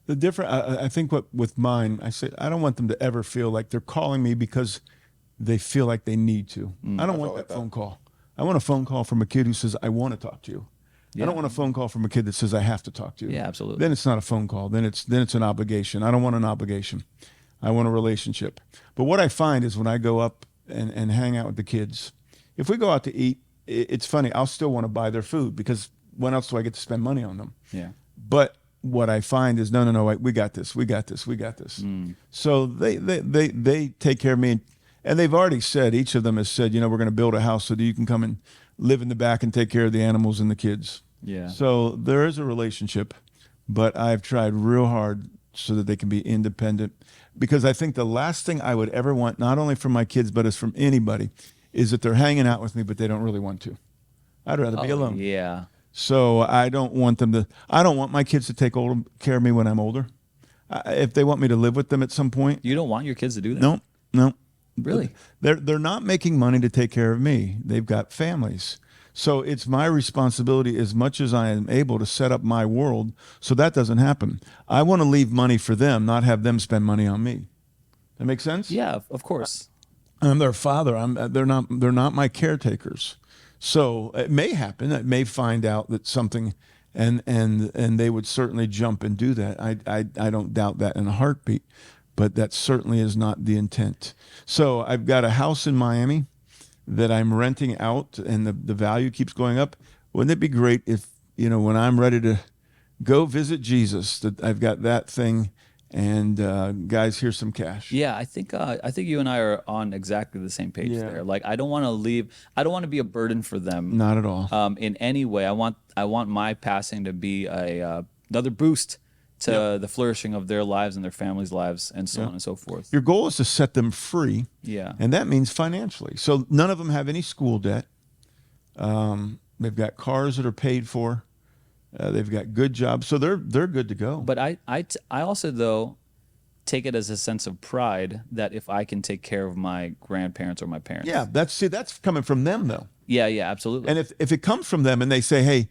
The different, I think with mine, I say I don't want them to ever feel like they're calling me because they feel like they need to. I don't want that phone call. I want a phone call from a kid who says, I want to talk to you. I don't want a phone call from a kid that says, I have to talk to you. Yeah, absolutely. Then it's not a phone call. Then it's an obligation. I don't want an obligation. I want a relationship. But what I find is when I go up and hang out with the kids, if we go out to eat, it's funny. I'll still want to buy their food because when else do I get to spend money on them? Yeah. But what I find is no, we got this. So they take care of me, and they've already said, each of them has said, we're going to build a house so that you can come and live in the back and take care of the animals and the kids. Yeah. So there is a relationship, but I've tried real hard so that they can be independent, because I think the last thing I would ever want, not only from my kids but as from anybody, is that they're hanging out with me but they don't really want to. I'd rather be alone. Yeah. So I don't want my kids to take care of me when I'm older. If they want me to live with them at some point. You don't want your kids to do that? No. Really? They're not making money to take care of me. They've got families. So it's my responsibility as much as I am able to set up my world so that doesn't happen. I want to leave money for them, not have them spend money on me. That make sense? Yeah, of course. I'm their father. They're not my caretakers. So it may happen. I may find out that something, and they would certainly jump and do that. I don't doubt that in a heartbeat, but that certainly is not the intent. So I've got a house in Miami that I'm renting out, and the value keeps going up. Wouldn't it be great if, when I'm ready to go visit Jesus, that I've got that thing, and guys, here's some cash. Yeah, I think you and I are on exactly the same page there. Like, I don't want to leave. I don't want to be a burden for them. Not at all. In any way, I want my passing to be another boost to the flourishing of their lives and their families' lives and so on and so forth. Your goal is to set them free. Yeah. And that means financially. So none of them have any school debt. They've got cars that are paid for. They've got good jobs. So they're good to go. But I also, though, take it as a sense of pride that if I can take care of my grandparents or my parents. yeah, that's coming from them, though. Yeah, absolutely. And if it comes from them and they say, hey,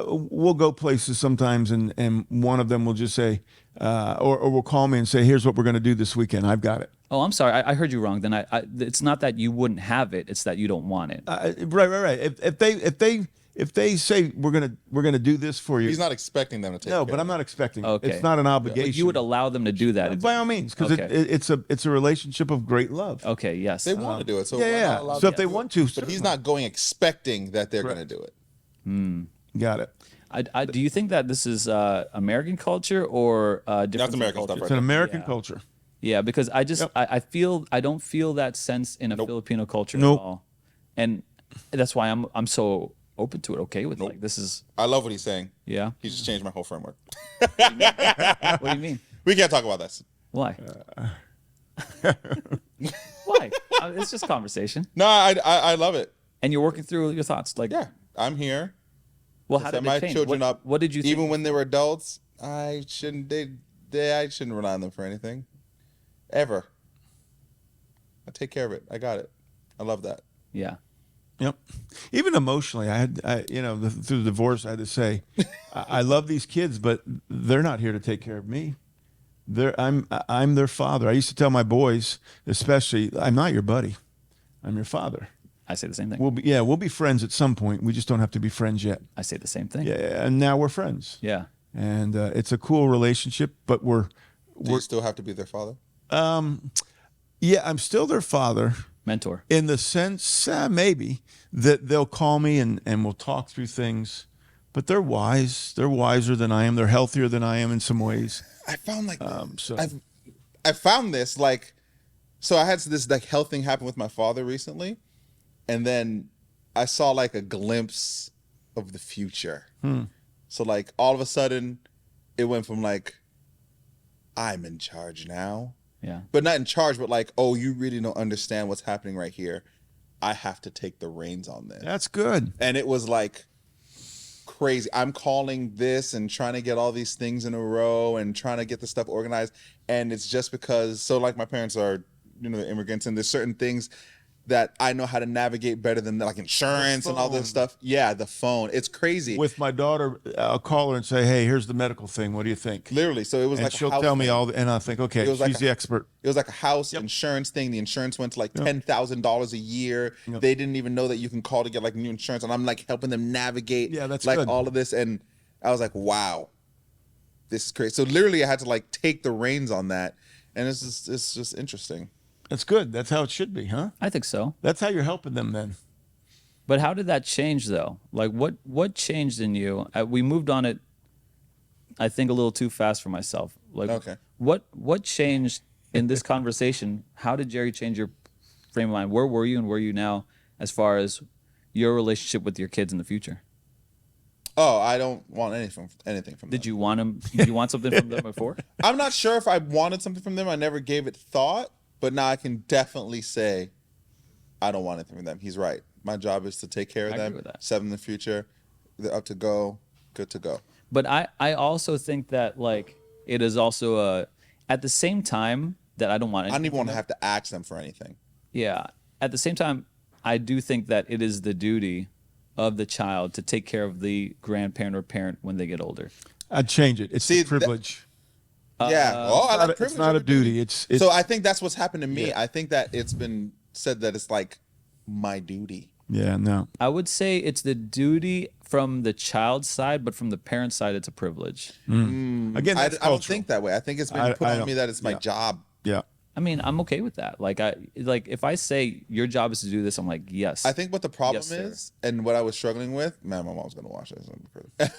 we'll go places sometimes and one of them will just say, or will call me and say, here's what we're going to do this weekend. I've got it. Oh, I'm sorry. I heard you wrong. Then it's not that you wouldn't have it. It's that you don't want it. Right. If they say we're gonna do this for you, He's not expecting them to take. no, care but of I'm not it. expecting. Okay. It's not an obligation. But you would allow them to do that. by all means, because Okay. it's a relationship of great love. Okay, yes. They want to do it, so why not Yeah. allow So them if they do it? want to, But he's not going expecting that they're going to Correct. do it. got it. Do you think that this is American culture or different That's American stuff, cultures? It's an American Yeah. culture. Yeah, because I just Yep. I don't feel that sense in a Filipino culture Nope. at all, and that's why I'm so open to it. Okay, with like this is I love what he's saying. yeah. He just changed my whole framework. What do you mean? We can't talk about this. Why? Why? It's just conversation, No, I love it. and you're working through your thoughts. Like, Yeah, I'm here. well, how Set did my it change? children up. What did you think? Even when they were adults, I shouldn't. I shouldn't rely on them for anything, ever. I take care of it. I got it. I love that. Yeah. Yep. Even emotionally, through the divorce, I had to say, I love these kids, but they're not here to take care of me. I'm their father. I used to tell my boys, especially, I'm not your buddy. I'm your father. I say the same thing. We'll be friends at some point. We just don't have to be friends yet. I say the same thing. Yeah, and now we're friends. Yeah. And it's a cool relationship, but Do you still have to be their father? yeah, I'm still their father. Mentor. In the sense, maybe, that they'll call me and we'll talk through things. But they're wise. They're wiser than I am. They're healthier than I am in some ways. I found like so- I found this like, so I had this like health thing happen with my father recently, and then I saw like a glimpse of the future. So like all of a sudden, it went from like, I'm in charge now, Yeah. but not in charge, but like, oh, you really don't understand what's happening right here. I have to take the reins on this. That's good. And it was like crazy. I'm calling this and trying to get all these things in a row and trying to get the stuff organized. And it's just because, so like my parents are, immigrants, and there's certain things that I know how to navigate better than like insurance and all this stuff. Yeah, the phone. It's crazy. With my daughter, I'll call her and say, hey, here's the medical thing. What do you think? Literally. So it was And like she'll a house tell me thing. and I think, okay, It was she's like the expert. It was like a house insurance thing. The insurance went to like $10,000 a year. They didn't even know that you can call to get like new insurance. And I'm like helping them navigate Yeah, that's like good. all of this. And I was like, wow, this is crazy. So literally I had to like take the reins on that. And it's just interesting. That's good. That's how it should be, huh? I think so. That's how you're helping them then. But how did that change though? Like what changed in you? We moved on it, I think, a little too fast for myself. Like Okay. What changed in this conversation? How did Jary change your frame of mind? Where were you and where are you now as far as your relationship with your kids in the future? Oh, I don't want anything from them. Did you want them? Did you want something from them before? I'm not sure if I wanted something from them. I never gave it thought, but now I can definitely say I don't want anything from them. He's right. My job is to take care of I agree them, with that. set them in the future. They're up to go, good to go. But I also think that like it is also at the same time that I don't want I don't anything even want from to them. have to ask them for anything. Yeah. At the same time, I do think that it is the duty of the child to take care of the grandparent or parent when they get older. I'd change it. It's See, a privilege. Yeah. Oh, I like privilege. It's not a duty. It's So I think that's what's happened to me. I think that it's been said that it's like my duty. yeah, no. I would say it's the duty from the child's side, but from the parent's side, it's a privilege. Again, I that's don't cultural. think that way. I think it's been I put on don't- me that it's my yeah. job. Yeah. I mean, I'm okay with that. Like if I say your job is to do this, I'm like, yes. I think what the problem Yes, sir. is, and what I was struggling with, man, my mom's gonna watch this. What's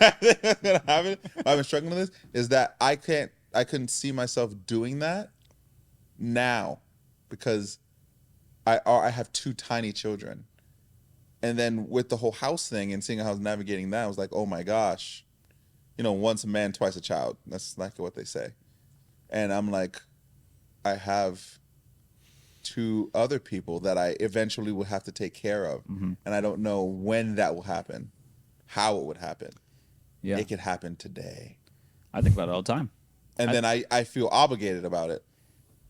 gonna happen? I've been struggling with this is that I couldn't see myself doing that now because I have two tiny children, and then with the whole house thing and seeing how I was navigating that, I was like, oh my gosh, once a man, twice a child. That's like what they say. And I'm like, I have 2 other people that I eventually will have to take care of. And I don't know when that will happen, how it would happen. Yeah. It could happen today. I think about it all the time. And then I feel obligated about it.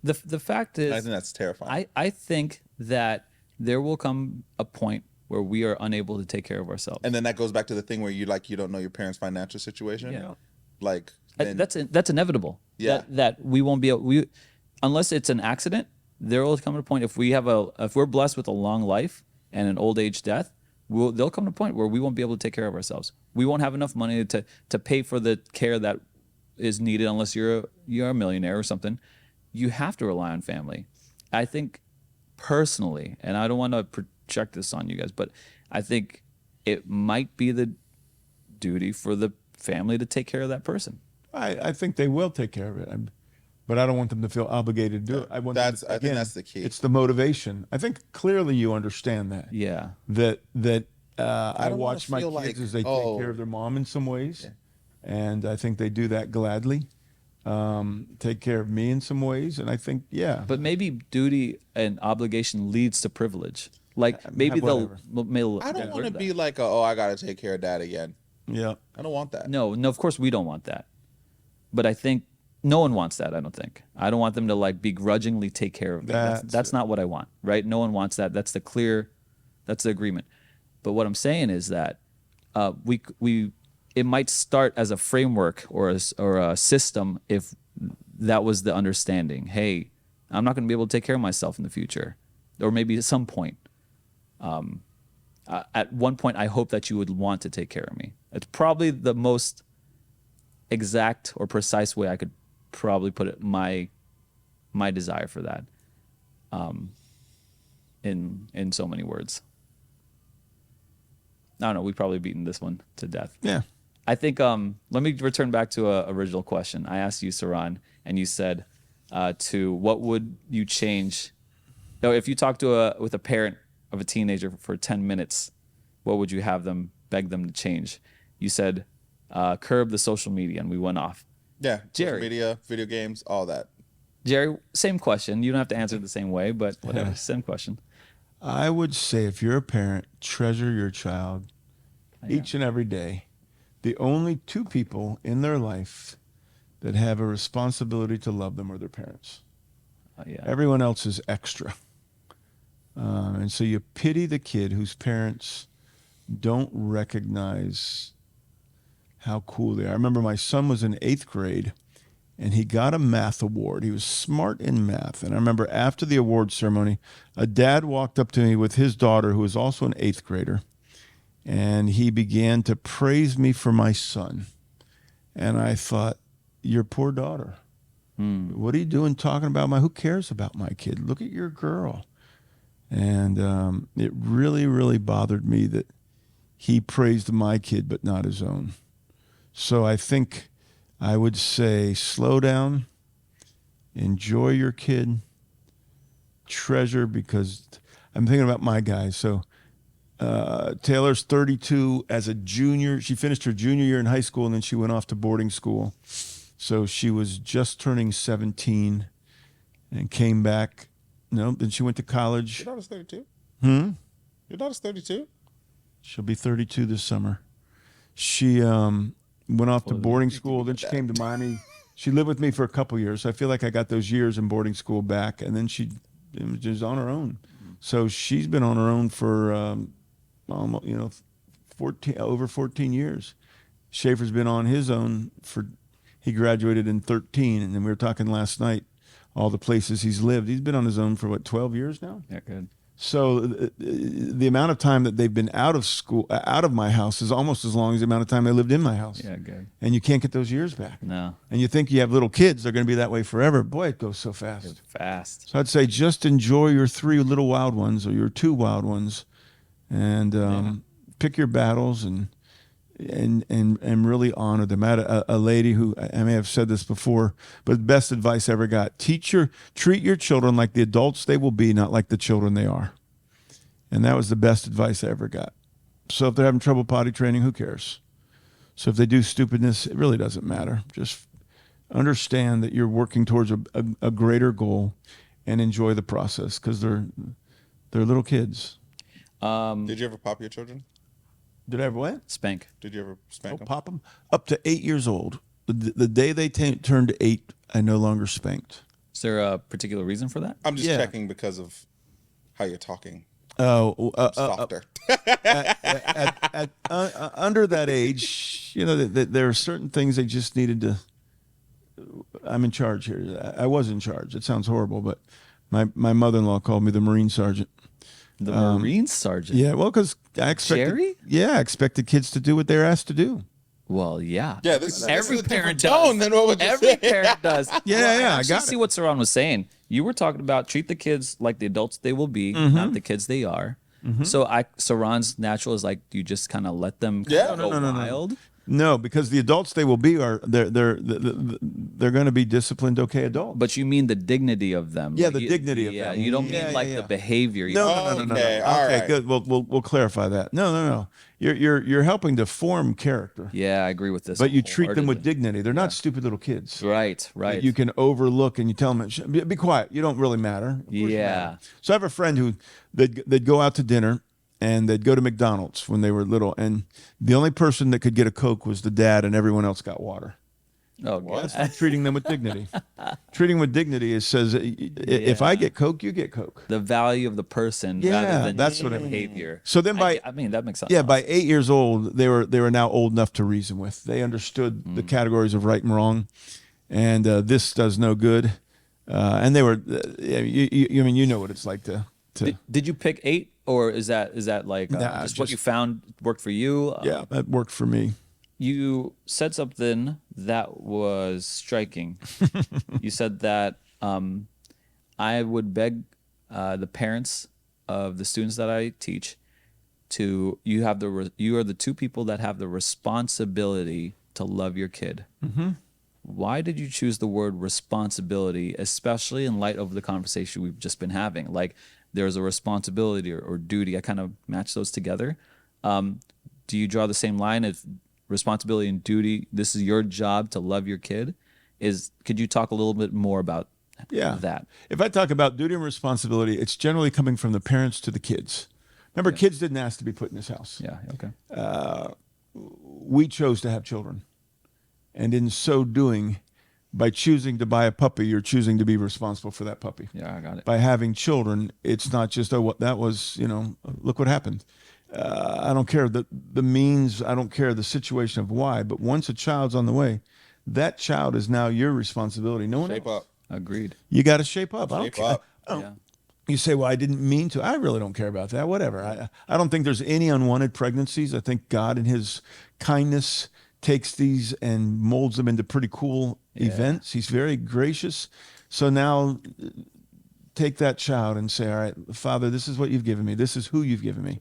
The fact is, I think that's terrifying. I think that there will come a point where we are unable to take care of ourselves. And then that goes back to the thing where you don't know your parents' financial situation. Yeah. Like, then, That's inevitable. Yeah. That we won't be able, unless it's an accident, there will come a point if we're blessed with a long life and an old age death, there'll come to a point where we won't be able to take care of ourselves. We won't have enough money to pay for the care that is needed unless you're a millionaire or something. You have to rely on family. I think personally, and I don't want to project this on you guys, but I think it might be the duty for the family to take care of that person. I think they will take care of it. But I don't want them to feel obligated to do it. I think that's the key. It's the motivation. I think clearly you understand that. Yeah. That I don't wanna watch my feel kids like, as they take care of their mom in some ways, and I think they do that gladly. Take care of me in some ways, and I think But maybe duty and obligation leads to privilege. Like maybe they'll. I don't want to be like, I got to take care of dad again. Yeah. I don't want that. No, of course we don't want that. But I think no one wants that. I don't think. I don't want them to like begrudgingly take care of me. That's not what I want, right? No one wants that. That's the agreement. But what I'm saying is that it might start as a framework or a system if that was the understanding. Hey, I'm not going to be able to take care of myself in the future, or maybe at some point. At one point, I hope that you would want to take care of me. It's probably the most exact or precise way I could probably put it. My desire for that, in so many words. I don't know. We've probably beaten this one to death. Yeah. I think. Let me return back to a original question. I asked you, Seron, and you said, "To what would you change?" No, if you talk with a parent of a teenager for 10 minutes, what would you beg them to change? You said, curb the social media, and we went off. Yeah, Jary. social media, video games, all that. Jary, same question. You don't have to answer it the same way, but whatever. Same question. I would say if you're a parent, treasure your child each and every day. The only 2 people in their life that have a responsibility to love them are their parents. Everyone else is extra. And so you pity the kid whose parents don't recognize how cool they are. I remember my son was in 8th grade, and he got a math award. He was smart in math. And I remember after the award ceremony, a dad walked up to me with his daughter, who was also an 8th grader, and he began to praise me for my son. And I thought, your poor daughter. What are you doing talking about who cares about my kid? Look at your girl. And it really, really bothered me that he praised my kid but not his own. So I think I would say slow down, enjoy your kid, treasure, because I'm thinking about my guys. So Taylor's 32 as a junior. She finished her junior year in high school, and then she went off to boarding school. So she was just turning 17 and came back. No, then she went to college. Your daughter's 32? Your daughter's 32? She'll be 32 this summer. She went off to boarding school. Then she came to Miami. She lived with me for a couple years. So I feel like I got those years in boarding school back. And then she was just on her own. So she's been on her own for almost, 14 years. Schaefer's been on his own he graduated in 13. And then we were talking last night, all the places he's lived. He's been on his own for 12 years now? Yeah, good. So the amount of time that they've been out of my house is almost as long as the amount of time they lived in my house. Yeah, good. And you can't get those years back. No. And you think you have little kids, they're going to be that way forever. Boy, it goes so fast. It's fast. So I'd say just enjoy your 3 little wild ones or your 2 wild ones, and pick your battles and really honor them. I had a lady who, I may have said this before, but the best advice I ever got: treat your children like the adults they will be, not like the children they are. And that was the best advice I ever got. So if they're having trouble potty training, who cares? So if they do stupidness, it really doesn't matter. Just understand that you're working towards a greater goal and enjoy the process because they're little kids. Did you ever pop your children? Did I ever what? Spank. Did you ever spank them? Pop them? Up to 8 years old. The day they turned 8, I no longer spanked. Is there a particular reason for that? I'm just Yeah. checking because of how you're talking. Oh, Softer. under that age, there are certain things they just needed to. I'm in charge here. I was in charge. It sounds horrible, but my mother-in-law called me the Marine Sergeant. The Marine Sergeant. Yeah, well, because I expected. Jary? Yeah, I expected kids to do what they're asked to do. Well, yeah. Yeah, this Every is a parent different tone does. than what was just Every said. parent does. Yeah, I got see it. what Seron was saying. You were talking about treat the kids like the adults they will be, Mm-hmm. not the kids they are. So Seron's natural is like you just kind of let them Yeah. go wild. No, because the adults they will be they're going to be disciplined, okay adults. But you mean the dignity of them. Yeah, Like, the dignity of them. You don't mean Yeah, like yeah, the yeah. behavior. You No, know? no, no. Okay, all Okay, right. good. We'll clarify that. No. You're helping to form character, Yeah, I agree with this. but you treat them with wholeheartedly. dignity. They're not stupid little kids. Right. That you can overlook and you tell them, be quiet. You don't really matter. Of course you Yeah. matter. So I have a friend who they'd go out to dinner and they'd go to McDonald's when they were little, and the only person that could get a Coke was the dad, and everyone else got water. Oh, God. That's not treating them with dignity. Treating with dignity is says, if I get Coke, you get Coke. The value of the person Yeah, rather than that's just what I the mean. behavior. So then I mean, that makes sense. Yeah, by 8 years old, they were now old enough to reason with. They understood the categories of right and wrong, and this does no good. And they were, I mean, you know what it's like to. Did you pick 8, or is that like Nah, just what just- you found worked for you? Yeah, that worked for me. You said something that was striking. You said that I would beg the parents of the students that I teach to you are the two people that have the responsibility to love your kid. Mm-hmm. Why did you choose the word responsibility, especially in light of the conversation we've just been having? Like there's a responsibility or duty. I kind of match those together. Do you draw the same line of responsibility and duty? This is your job to love your kid. Could you talk a little bit more about that? If I talk about duty and responsibility, it's generally coming from the parents to the kids. Remember, kids didn't ask to be put in this house. Yeah. Okay. We chose to have children. And in so doing, by choosing to buy a puppy, you're choosing to be responsible for that puppy. Yeah, I got it. By having children, it's not just, what that was, look what happened. I don't care the means, I don't care the situation of why, but once a child's on the way, that child is now your responsibility. No one Shape else. up. Agreed. You got to shape up. I don't Shape care. up. Yeah. You say, well, I didn't mean to. I really don't care about that. Whatever. I don't think there's any unwanted pregnancies. I think God in his kindness takes these and molds them into pretty cool events. He's very gracious. So now take that child and say, all right, Father, this is what you've given me. This is who you've given me.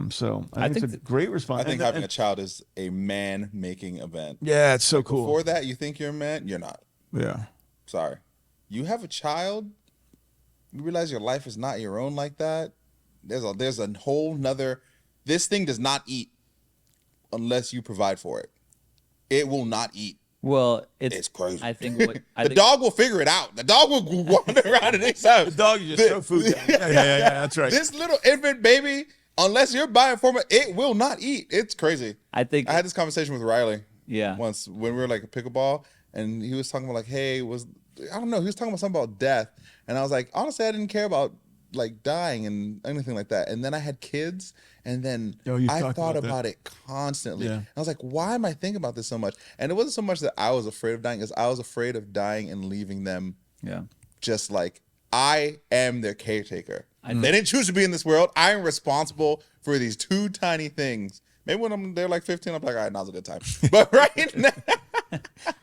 So I think it's a great response. I think having a child is a man-making event. Yeah, it's so cool. Before that, you think you're a man? You're not. Yeah. Sorry. You have a child, you realize your life is not your own like that. There's a whole nother. This thing does not eat unless you provide for it. It will not eat. Well, It's crazy. I think The dog will figure it out. The dog will wander around in its house. The dog, you just throw food down. Yeah, that's right. This little infant baby, unless you're buying formula, it will not eat. It's crazy. I think I had this conversation with Riley. Yeah. Once when we were like a pickleball, and he was talking about like, hey, I don't know, he was talking about something about death, and I was like, honestly, I didn't care about like dying and anything like that. And then I had kids, and then I thought about it constantly. Yeah. And I was like, why am I thinking about this so much? And it wasn't so much that I was afraid of dying, as I was afraid of dying and leaving them. Yeah. Just like I am their caretaker. They didn't choose to be in this world. I am responsible for these two tiny things. Maybe when they're like 15, I'm like, all right, now's a good time. But right now,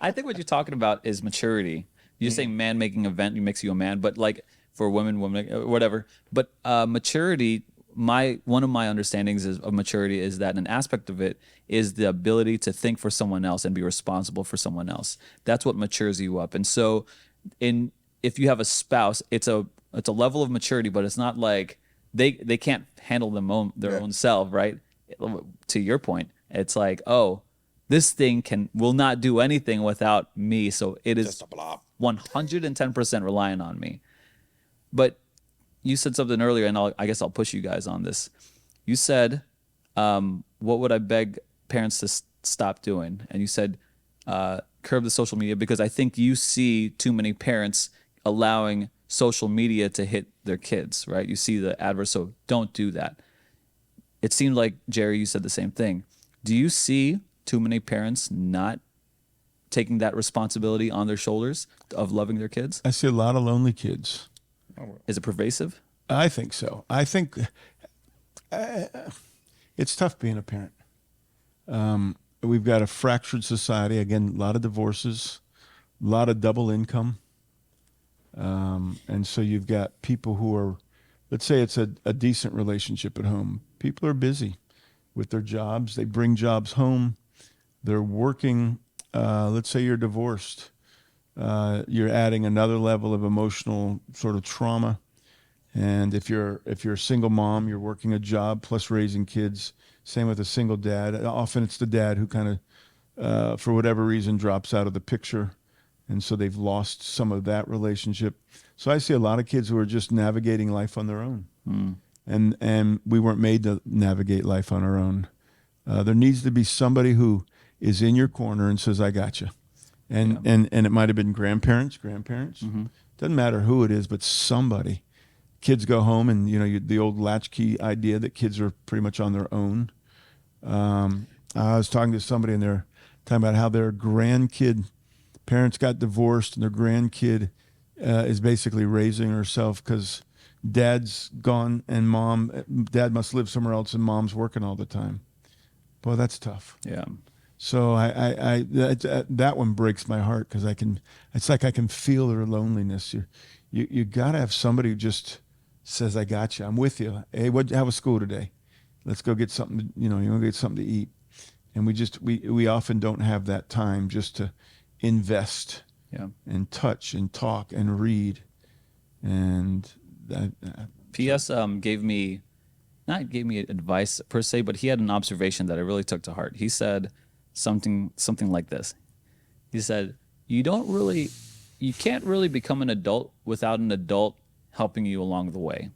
I think what you're talking about is maturity. You're saying man making event, you makes you a man, but like for women, whatever. But maturity, one of my understandings of maturity is that an aspect of it is the ability to think for someone else and be responsible for someone else. That's what matures you up. And so if you have a spouse, it's a level of maturity, but it's not like they can't handle their own self, right? To your point, it's like, oh, This thing will not do anything without me. So it is Just a blob. 110% reliant on me. But you said something earlier, and I guess I'll push you guys on this. You said, what would I beg parents to stop doing? And you said, curb the social media, because I think you see too many parents allowing social media to hit their kids, right? You see the adverse, so don't do that. It seemed like, Jary, you said the same thing. Do you see too many parents not taking that responsibility on their shoulders of loving their kids? I see a lot of lonely kids. Is it pervasive? I think so. I think it's tough being a parent. We've got a fractured society. Again, a lot of divorces, a lot of double income. And so you've got people who are, let's say it's a decent relationship at home. People are busy with their jobs. They bring jobs home. They're working. Let's say you're divorced. You're adding another level of emotional sort of trauma. And if you're a single mom, you're working a job plus raising kids. Same with a single dad. Often it's the dad who kind of, for whatever reason, drops out of the picture. And so they've lost some of that relationship. So I see a lot of kids who are just navigating life on their own. And we weren't made to navigate life on our own. There needs to be somebody who is in your corner and says, I got you. And it might have been grandparents. Doesn't matter who it is, but somebody. Kids go home and, the old latchkey idea that kids are pretty much on their own. I was talking to somebody and they're talking about how their parents got divorced and their grandkid is basically raising herself because dad's gone and dad must live somewhere else and mom's working all the time. Boy, that's tough. Yeah. So that one breaks my heart because it's like I can feel their loneliness. You got to have somebody who just says, I got you. I'm with you. Hey, how was school today? Let's go get something, you want to get something to eat. And we often don't have that time just to invest and touch and talk and read. And that. PS not gave me advice per se, but he had an observation that I really took to heart. He said something like this. He said, you can't really become an adult without an adult helping you along the way.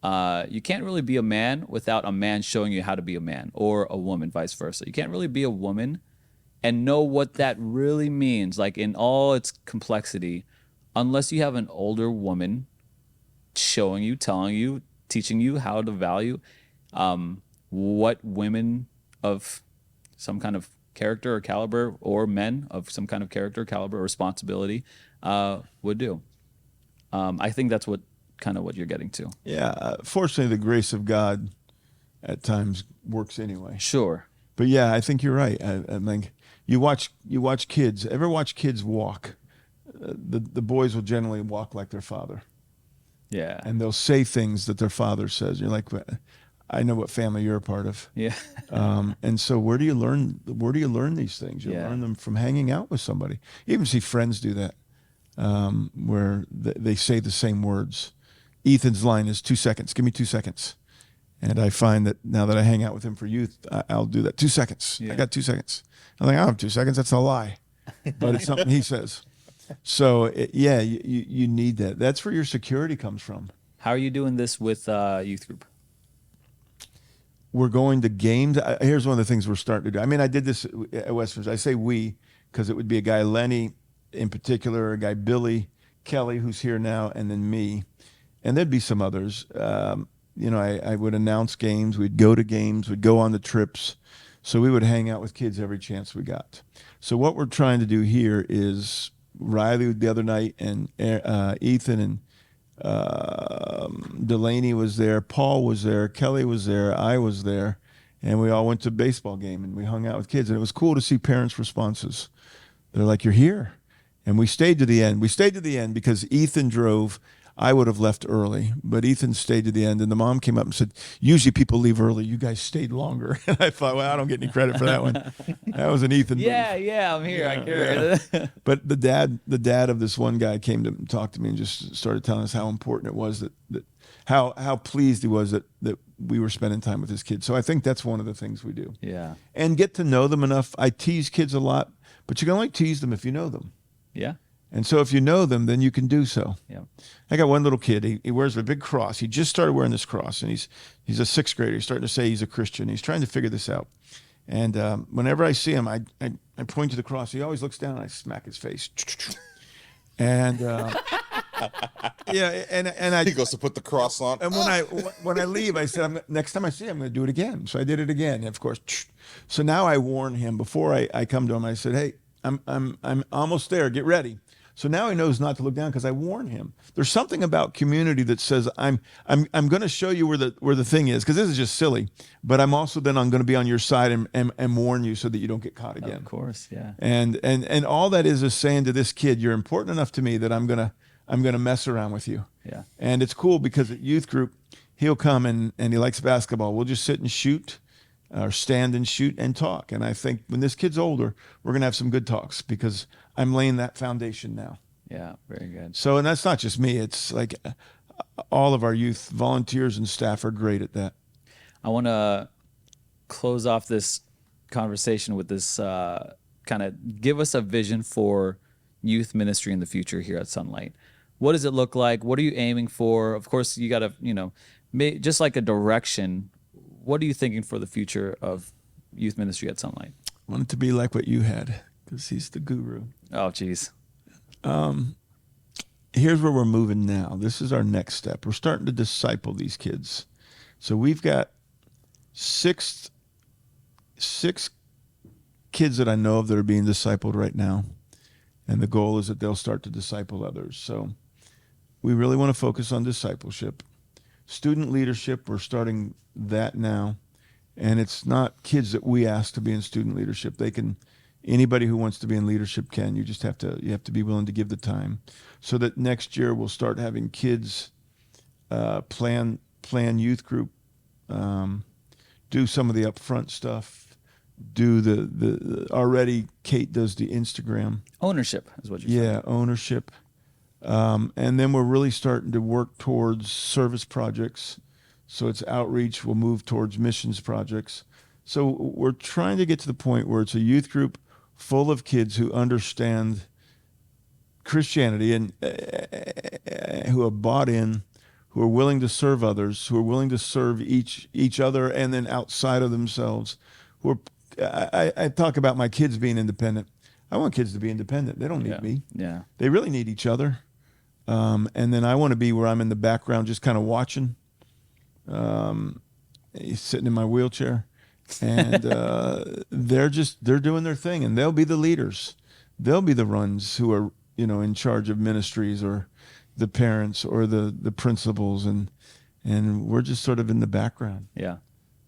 You can't really be a man without a man showing you how to be a man, or a woman, vice versa. You can't really be a woman and know what that really means, like in all its complexity, unless you have an older woman showing you, telling you, teaching you how to value what women of some kind of character or caliber, or men of some kind of character, caliber, or responsibility would do. I think that's what you're getting to. Yeah. Fortunately, the grace of God at times works anyway. Sure. But yeah, I think you're right. I think you watch kids. Ever watch kids walk? The boys will generally walk like their father. Yeah. And they'll say things that their father says. You're like, I know what family you're a part of. Yeah. And so where do you learn these things? You learn them from hanging out with somebody. You even see friends do that, where they say the same words. Ethan's line is 2 seconds. Give me 2 seconds. And I find that now that I hang out with him for youth, I'll do that. 2 seconds. Yeah. I got 2 seconds. I'm like, I don't have 2 seconds. That's a lie. But it's something he says. So, you need that. That's where your security comes from. How are you doing this with youth group? We're going to games. Here's one of the things we're starting to do. I mean, I did this at Westminster. I say we because it would be a guy, Lenny in particular, a guy, Billy, Kelly, who's here now, and then me. And there'd be some others. I would announce games. We'd go to games. We'd go on the trips. So we would hang out with kids every chance we got. So what we're trying to do here is Riley the other night and Ethan and Delaney was there. Paul was there. Kelly was there. I was there. And we all went to a baseball game and we hung out with kids. And it was cool to see parents' responses. They're like, you're here. And we stayed to the end. We stayed to the end because Ethan drove. I would have left early, but Ethan stayed to the end. And the mom came up and said, usually people leave early. You guys stayed longer. And I thought, well, I don't get any credit for that one. That was an Ethan move. Yeah, I'm here. I care. Yeah. But the dad of this one guy came to talk to me and just started telling us how important it was that how pleased he was that we were spending time with his kids. So I think that's one of the things we do. Yeah. And get to know them enough. I tease kids a lot, but you can only tease them if you know them. Yeah. And so if you know them, then you can do so. Yeah. I got one little kid. He wears a big cross. He just started wearing this cross, and he's a sixth grader. He's starting to say he's a Christian. He's trying to figure this out. And whenever I see him, I point to the cross. He always looks down, and I smack his face. And yeah, and I He goes to put the cross on. and when I leave, I said, next time I see him, I'm going to do it again. So I did it again. And of course, so now I warn him before I come to him. I said, hey, I'm almost there. Get ready. So now he knows not to look down because I warn him. There's something about community that says I'm going to show you where the thing is, because this is just silly. But I'm going to be on your side and warn you so that you don't get caught again. Of course, yeah. And all that is saying to this kid, you're important enough to me that I'm gonna mess around with you. Yeah. And it's cool because at youth group, he'll come and he likes basketball. We'll just sit and shoot, or stand and shoot and talk. And I think when this kid's older, we're gonna have some good talks because I'm laying that foundation now. Yeah, very good. So, and that's not just me. It's like all of our youth volunteers and staff are great at that. I want to close off this conversation with this kind of give us a vision for youth ministry in the future here at Sunlight. What does it look like? What are you aiming for? Of course, you got to, just like a direction. What are you thinking for the future of youth ministry at Sunlight? I want it to be like what you had, because he's the guru. Oh, geez. Here's where we're moving now. This is our next step. We're starting to disciple these kids. So we've got six kids that I know of that are being discipled right now. And the goal is that they'll start to disciple others. So we really want to focus on discipleship. Student leadership, we're starting that now. And it's not kids that we ask to be in student leadership. Anybody who wants to be in leadership can. You have to be willing to give the time. So that next year we'll start having kids plan youth group, do some of the upfront stuff, do the already Kate does the Instagram. Ownership is what you're saying. Yeah, ownership. And then we're really starting to work towards service projects. So it's outreach. We'll move towards missions projects. So we're trying to get to the point where it's a youth group full of kids who understand Christianity and who have bought in, who are willing to serve others, who are willing to serve each other and then outside of themselves. I talk about my kids being independent. I want kids to be independent. They don't need me. Yeah. They really need each other. And then I want to be where I'm in the background just kind of watching, sitting in my wheelchair. And they're doing their thing, and they'll be the leaders. They'll be the ones who are, in charge of ministries, or the parents, or the principals, and we're just sort of in the background. Yeah.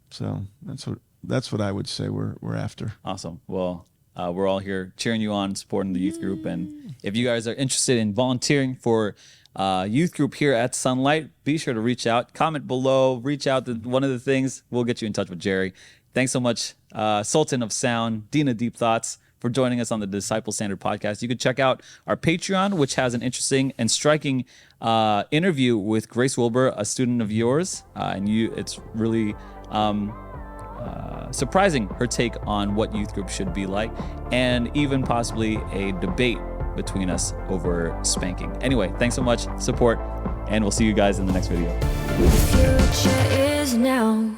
So that's what I would say we're after. Awesome. Well, we're all here cheering you on, supporting the youth group. And if you guys are interested in volunteering for youth group here at Sunlight, be sure to reach out, comment below, reach out to one of the things. We'll get you in touch with Jary. Thanks so much, Sultan of Sound, Dina Deep Thoughts, for joining us on the Disciple Standard podcast. You can check out our Patreon, which has an interesting and striking interview with Grace Wilbur, a student of yours. It's really surprising, her take on what youth group should be like, and even possibly a debate between us over spanking. Anyway, thanks so much, support, and we'll see you guys in the next video. The future is now.